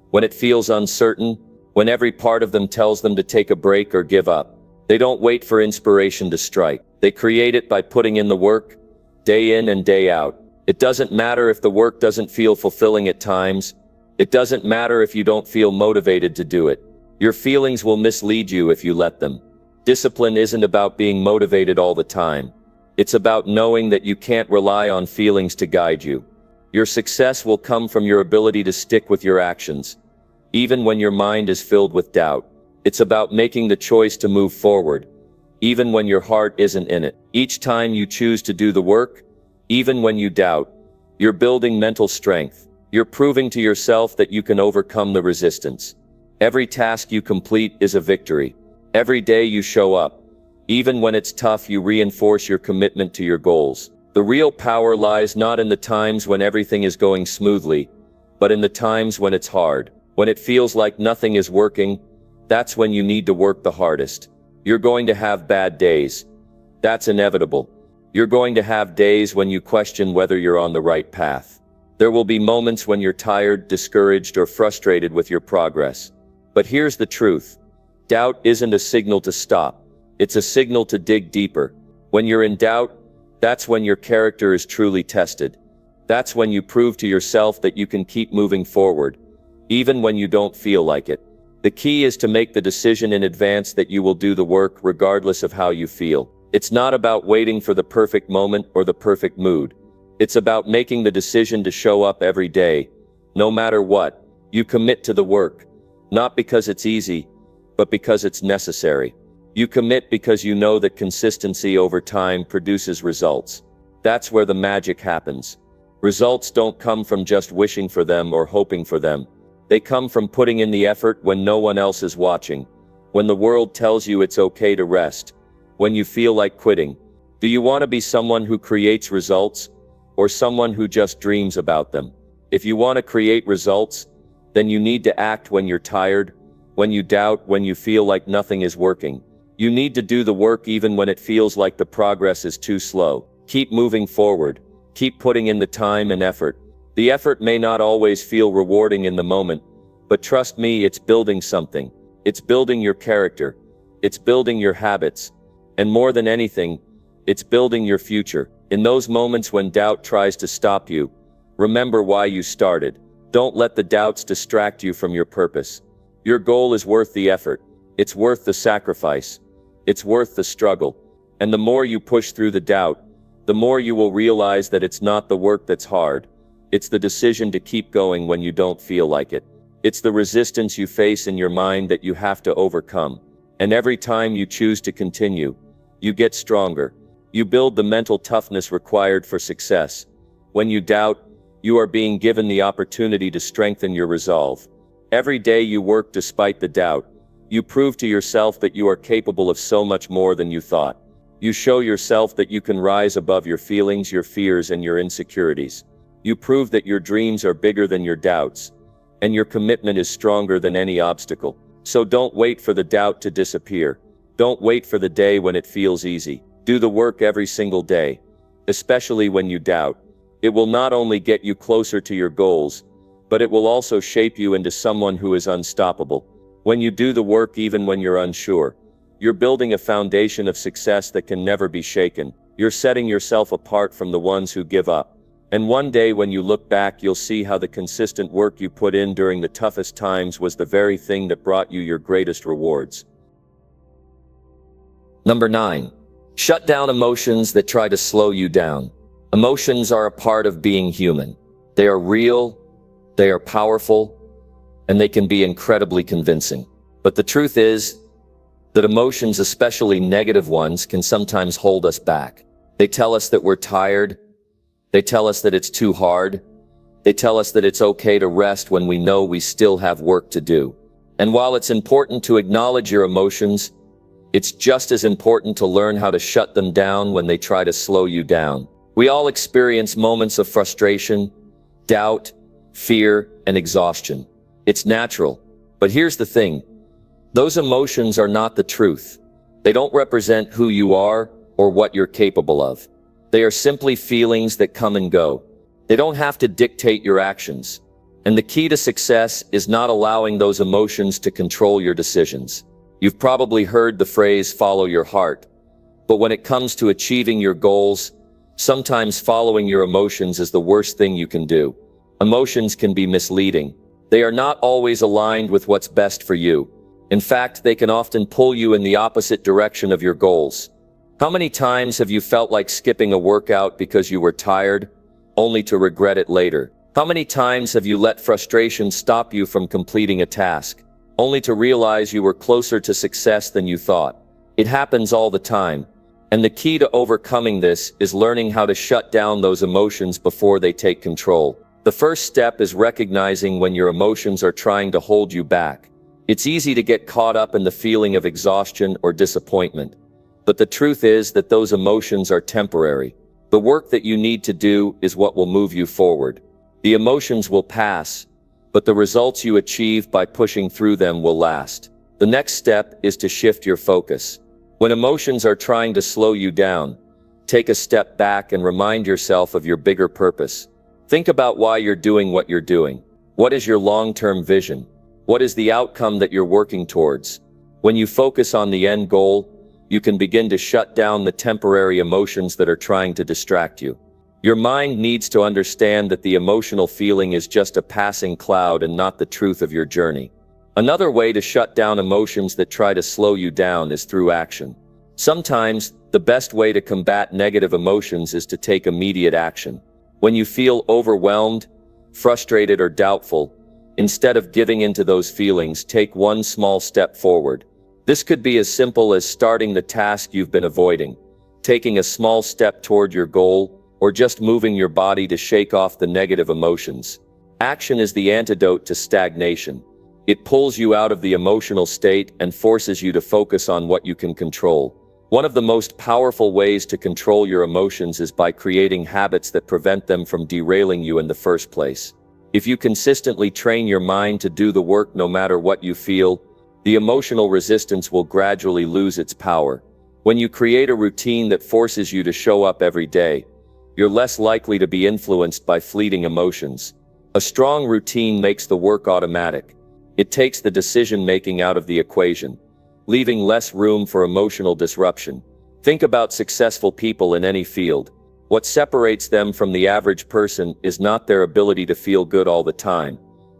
Speaker 1: when it feels uncertain, when every part of them tells them to take a break or give up. They don't wait for inspiration to strike. They create it by putting in the work, day in and day out. It doesn't matter if the work doesn't feel fulfilling at times. It doesn't matter if you don't feel motivated to do it. Your feelings will mislead you if you let them. Discipline isn't about being motivated all the time. It's about knowing that you can't rely on feelings to guide you. Your success will come from your ability to stick with your actions, even when your mind is filled with doubt. It's about making the choice to move forward, even when your heart isn't in it. Each time you choose to do the work, even when you doubt, you're building mental strength. You're proving to yourself that you can overcome the resistance. Every task you complete is a victory. Every day you show up, even when it's tough, you reinforce your commitment to your goals. The real power lies not in the times when everything is going smoothly, but in the times when it's hard. When it feels like nothing is working, that's when you need to work the hardest. You're going to have bad days. That's inevitable. You're going to have days when you question whether you're on the right path. There will be moments when you're tired, discouraged, or frustrated with your progress. But here's the truth. Doubt isn't a signal to stop. It's a signal to dig deeper. When you're in doubt, that's when your character is truly tested. That's when you prove to yourself that you can keep moving forward, even when you don't feel like it. The key is to make the decision in advance that you will do the work regardless of how you feel. It's not about waiting for the perfect moment or the perfect mood. It's about making the decision to show up every day. No matter what, you commit to the work, not because it's easy, but because it's necessary. You commit because you know that consistency over time produces results.
Speaker 3: That's where the magic happens. Results don't come from just wishing for them or hoping for them. They come from putting in the effort when no one else is watching. When the world tells you it's okay to rest. When you feel like quitting. Do you want to be someone who creates results, or someone who just dreams about them? If you want to create results, then you need to act when you're tired, when you doubt, when you feel like nothing is working. You need to do the work even when it feels like the progress is too slow. Keep moving forward. Keep putting in the time and effort. The effort may not always feel rewarding in the moment, but trust me, it's building something. It's building your character. It's building your habits. And more than anything, it's building your future. In those moments when doubt tries to stop you, remember why you started. Don't let the doubts distract you from your purpose. Your goal is worth the effort. It's worth the sacrifice. It's worth the struggle. And the more you push through the doubt, the more you will realize that it's not the work that's hard. It's the decision to keep going when you don't feel like it. It's the resistance you face in your mind that you have to overcome. And every time you choose to continue, you get stronger. You build the mental toughness required for success. When you doubt, you are being given the opportunity to strengthen your resolve. Every day you work despite the doubt. You prove to yourself that you are capable of so much more than you thought. You show yourself that you can rise above your feelings, your fears, and your insecurities. You prove that your dreams are bigger than your doubts, and your commitment is stronger than any obstacle. So don't wait for the doubt to disappear. Don't wait for the day when it feels easy. Do the work every single day, especially when you doubt. It will not only get you closer to your goals, but it will also shape you into someone who is unstoppable. When you do the work even when you're unsure, you're building a foundation of success that can never be shaken. You're setting yourself apart from the ones who give up. And one day when you look back, you'll see how the consistent work you put in during the toughest times was the very thing that brought you your greatest rewards.
Speaker 1: Number 9. Shut down emotions that try to slow you down. Emotions are a part of being human. They are real, they are powerful, and they can be incredibly convincing. But the truth is that emotions, especially negative ones, can sometimes hold us back. They tell us that we're tired. They tell us that it's too hard. They tell us that it's okay to rest when we know we still have work to do. And while it's important to acknowledge your emotions, it's just as important to learn how to shut them down when they try to slow you down. We all experience moments of frustration, doubt, fear, and exhaustion. It's natural. But here's the thing. Those emotions are not the truth. They don't represent who you are or what you're capable of. They are simply feelings that come and go. They don't have to dictate your actions. And the key to success is not allowing those emotions to control your decisions. You've probably heard the phrase, follow your heart. But when it comes to achieving your goals, sometimes following your emotions is the worst thing you can do. Emotions can be misleading. They are not always aligned with what's best for you. In fact, they can often pull you in the opposite direction of your goals. How many times have you felt like skipping a workout because you were tired, only to regret it later? How many times have you let frustration stop you from completing a task, only to realize you were closer to success than you thought? It happens all the time. And the key to overcoming this is learning how to shut down those emotions before they take control. The first step is recognizing when your emotions are trying to hold you back. It's easy to get caught up in the feeling of exhaustion or disappointment. But the truth is that those emotions are temporary. The work that you need to do is what will move you forward. The emotions will pass, but the results you achieve by pushing through them will last. The next step is to shift your focus. When emotions are trying to slow you down, take a step back and remind yourself of your bigger purpose. Think about why you're doing what you're doing. What is your long-term vision? What is the outcome that you're working towards? When you focus on the end goal, you can begin to shut down the temporary emotions that are trying to distract you. Your mind needs to understand that the emotional feeling is just a passing cloud and not the truth of your journey. Another way to shut down emotions that try to slow you down is through action. Sometimes, the best way to combat negative emotions is to take immediate action. When you feel overwhelmed, frustrated, or doubtful, instead of giving into those feelings, take one small step forward. This could be as simple as starting the task you've been avoiding, taking a small step toward your goal, or just moving your body to shake off the negative emotions. Action is the antidote to stagnation. It pulls you out of the emotional state and forces you to focus on what you can control. One of the most powerful ways to control your emotions is by creating habits that prevent them from derailing you in the first place. If you consistently train your mind to do the work no matter what you feel, the emotional resistance will gradually lose its power. When you create a routine that forces you to show up every day, you're less likely to be influenced by fleeting emotions. A strong routine makes the work automatic. It takes the decision-making out of the equation, leaving less room for emotional disruption. Think about successful people in any field. What separates them from the average person is not their ability to feel good all the time,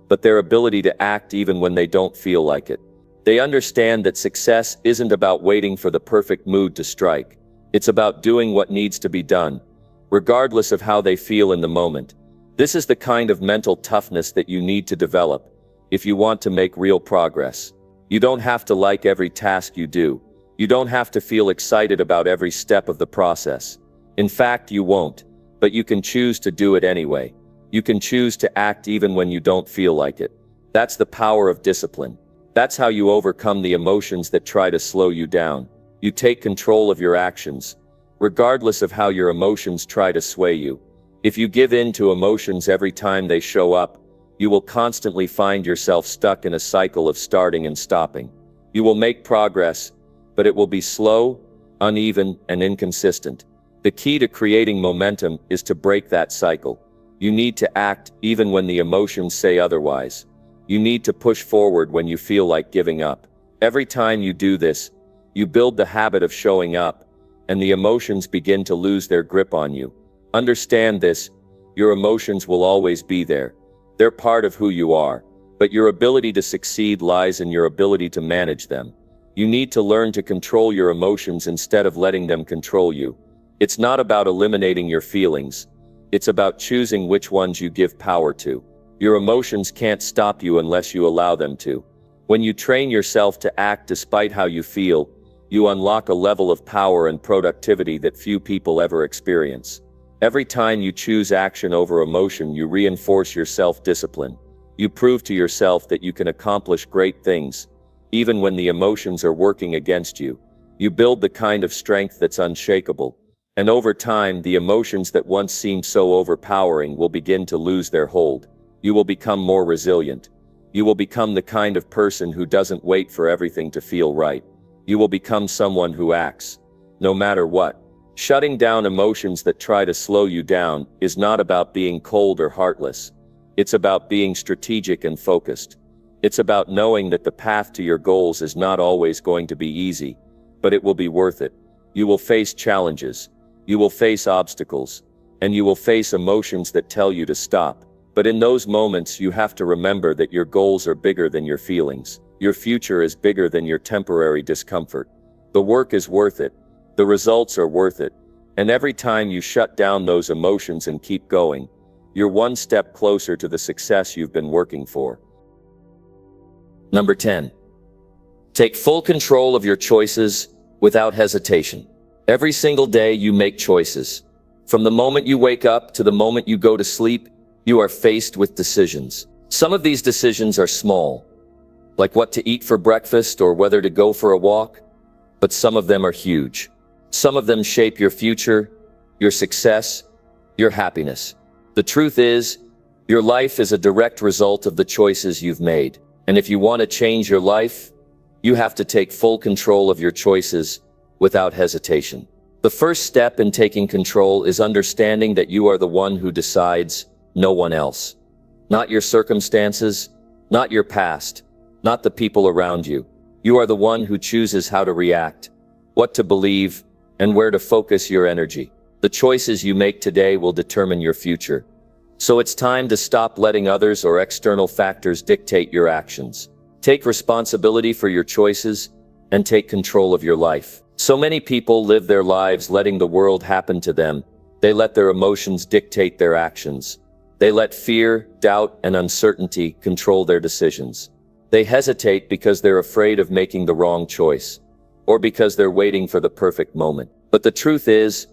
Speaker 1: but their ability to act even when they don't feel like it. They understand that success isn't about waiting for the perfect mood to strike. It's about doing what needs to be done, regardless of how they feel in the moment. This is the kind of mental toughness that you need to develop if you want to make real progress. You don't have to like every task you do. You don't have to feel excited about every step of the process. In fact, you won't, but you can choose to do it anyway. You can choose to act even when you don't feel like it. That's the power of discipline. That's how you overcome the emotions that try to slow you down. You take control of your actions, regardless of how your emotions try to sway you. If you give in to emotions every time they show up, you will constantly find yourself stuck in a cycle of starting and stopping. You will make progress, but it will be slow, uneven, and inconsistent. The key to creating momentum is to break that cycle. You need to act even when the emotions say otherwise. You need to push forward when you feel like giving up. Every time you do this, you build the habit of showing up, and the emotions begin to lose their grip on you. Understand this: your emotions will always be there. They're part of who you are, but your ability to succeed lies in your ability to manage them. You need to learn to control your emotions instead of letting them control you. It's not about eliminating your feelings. It's about choosing which ones you give power to. Your emotions can't stop you unless you allow them to. When you train yourself to act despite how you feel, you unlock a level of power and productivity that few people ever experience. Every time you choose action over emotion, you reinforce your self-discipline. You prove to yourself that you can accomplish great things, even when the emotions are working against you. You build the kind of strength that's unshakable. And over time, the emotions that once seemed so overpowering will begin to lose their hold. You will become more resilient. You will become the kind of person who doesn't wait for everything to feel right. You will become someone who acts, no matter what. Shutting down emotions that try to slow you down is not about being cold or heartless. It's about being strategic and focused. It's about knowing that the path to your goals is not always going to be easy, but it will be worth it. You will face challenges. You will face obstacles. And you will face emotions that tell you to stop. But in those moments, you have to remember that your goals are bigger than your feelings. Your future is bigger than your temporary discomfort. The work is worth it. The results are worth it. And every time you shut down those emotions and keep going, you're one step closer to the success you've been working for.
Speaker 3: Number 10. Take full control of your choices without hesitation. Every single day you make choices. From the moment you wake up to the moment you go to sleep, you are faced with decisions. Some of these decisions are small, like what to eat for breakfast or whether to go for a walk, but some of them are huge. Some of them shape your future, your success, your happiness. The truth is, your life is a direct result of the choices you've made. And if you want to change your life, you have to take full control of your choices without hesitation. The first step in taking control is understanding that you are the one who decides, no one else. Not your circumstances, not your past, not the people around you. You are the one who chooses how to react, what to believe, and where to focus your energy. The choices you make today will determine your future. So it's time to stop letting others or external factors dictate your actions. Take responsibility for your choices and take control of your life. So many people live their lives letting the world happen to them. They let their emotions dictate their actions. They let fear, doubt, and uncertainty control their decisions. They hesitate because they're afraid of making the wrong choice, or because they're waiting for the perfect moment. But the truth is,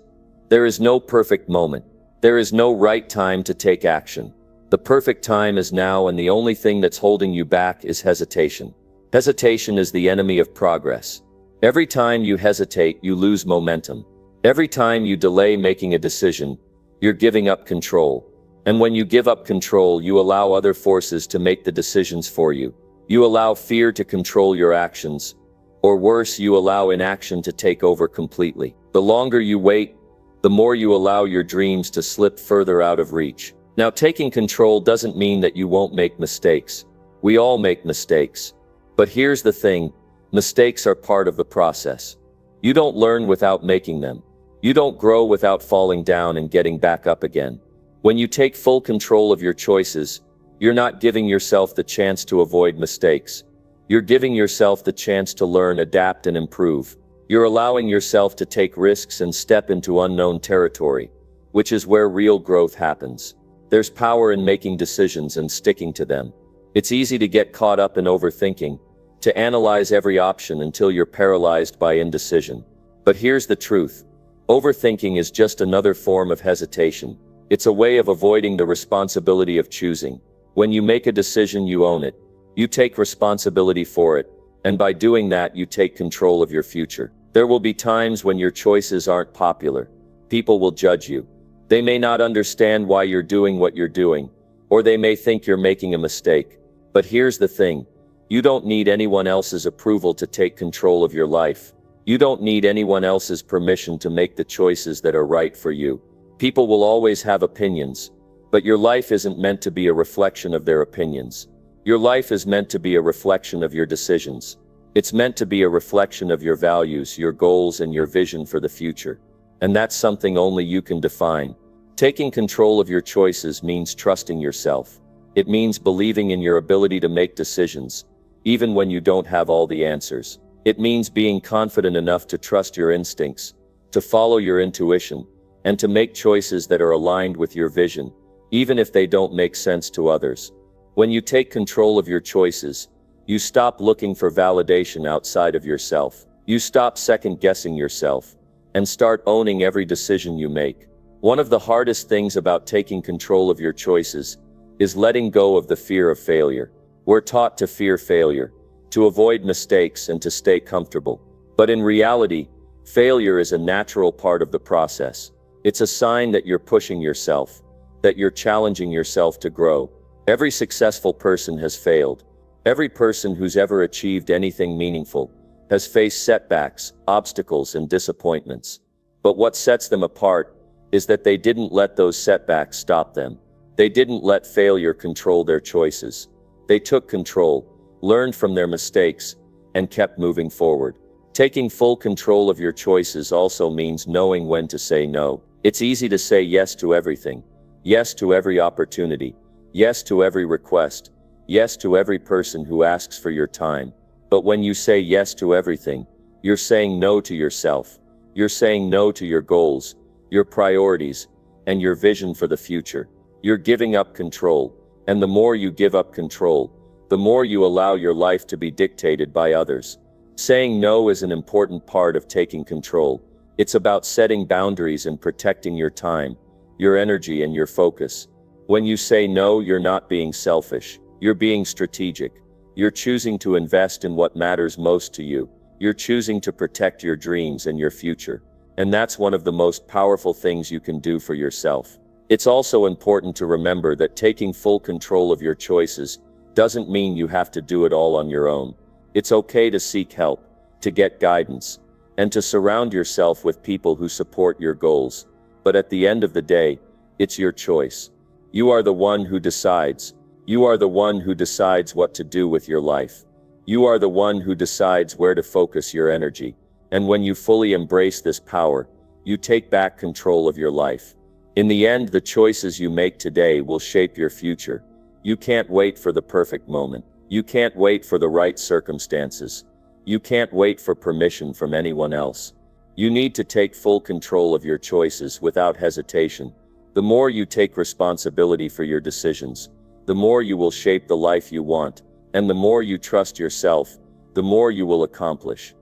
Speaker 3: there is no perfect moment.
Speaker 1: There is no right time to take action. The perfect time is now, and the only thing that's holding you back is hesitation. Hesitation is the enemy of progress. Every time you hesitate, you lose momentum. Every time you delay making a decision, you're giving up control. And when you give up control, you allow other forces to make the decisions for you. You allow fear to control your actions, or worse, you allow inaction to take over completely. The longer you wait, the more you allow your dreams to slip further out of reach. Now, taking control doesn't mean that you won't make mistakes. We all make mistakes. But here's the thing, mistakes are part of the process. You don't learn without making them. You don't grow without falling down and getting back up again. When you take full control of your choices, you're not giving yourself the chance to avoid mistakes. You're giving yourself the chance to learn, adapt, and improve. You're allowing yourself to take risks and step into unknown territory, which is where real growth happens. There's power in making decisions and sticking to them. It's easy to get caught up in overthinking, to analyze every option until you're paralyzed by indecision. But here's the truth. Overthinking is just another form of hesitation. It's a way of avoiding the responsibility of choosing. When you make a decision, you own it. You take responsibility for it. And by doing that, you take control of your future. There will be times when your choices aren't popular. People will judge you. They may not understand why you're doing what you're doing, or they may think you're making a mistake. But here's the thing. You don't need anyone else's approval to take control of your life. You don't need anyone else's permission to make the choices that are right for you. People will always have opinions, but your life isn't meant to be a reflection of their opinions. Your life is meant to be a reflection of your decisions. It's meant to be a reflection of your values, your goals, and your vision for the future. And that's something only you can define. Taking control of your choices means trusting yourself. It means believing in your ability to make decisions, even when you don't have all the answers. It means being confident enough to trust your instincts, to follow your intuition, and to make choices that are aligned with your vision, even if they don't make sense to others. When you take control of your choices, you stop looking for validation outside of yourself. You stop second-guessing yourself, and start owning every decision you make. One of the hardest things about taking control of your choices is letting go of the fear of failure. We're taught to fear failure, to avoid mistakes, and to stay comfortable. But in reality, failure is a natural part of the process. It's a sign that you're pushing yourself, that you're challenging yourself to grow. Every successful person has failed. Every person who's ever achieved anything meaningful has faced setbacks, obstacles, and disappointments. But what sets them apart is that they didn't let those setbacks stop them. They didn't let failure control their choices. They took control, learned from their mistakes, and kept moving forward. Taking full control of your choices also means knowing when to say no. It's easy to say yes to everything. Yes to every opportunity. Yes to every request. Yes to every person who asks for your time. But when you say yes to everything, you're saying no to yourself. You're saying no to your goals, your priorities, and your vision for the future. You're giving up control. And the more you give up control, the more you allow your life to be dictated by others. Saying no is an important part of taking control. It's about setting boundaries and protecting your time, your energy, and your focus. When you say no, you're not being selfish. You're being strategic. You're choosing to invest in what matters most to you. You're choosing to protect your dreams and your future. And that's one of the most powerful things you can do for yourself. It's also important to remember that taking full control of your choices doesn't mean you have to do it all on your own. It's okay to seek help, to get guidance, and to surround yourself with people who support your goals. But at the end of the day, it's your choice. You are the one who decides. You are the one who decides what to do with your life. You are the one who decides where to focus your energy. And when you fully embrace this power, you take back control of your life. In the end, the choices you make today will shape your future. You can't wait for the perfect moment. You can't wait for the right circumstances. You can't wait for permission from anyone else. You need to take full control of your choices without hesitation. The more you take responsibility for your decisions, the more you will shape the life you want, and the more you trust yourself, the more you will accomplish.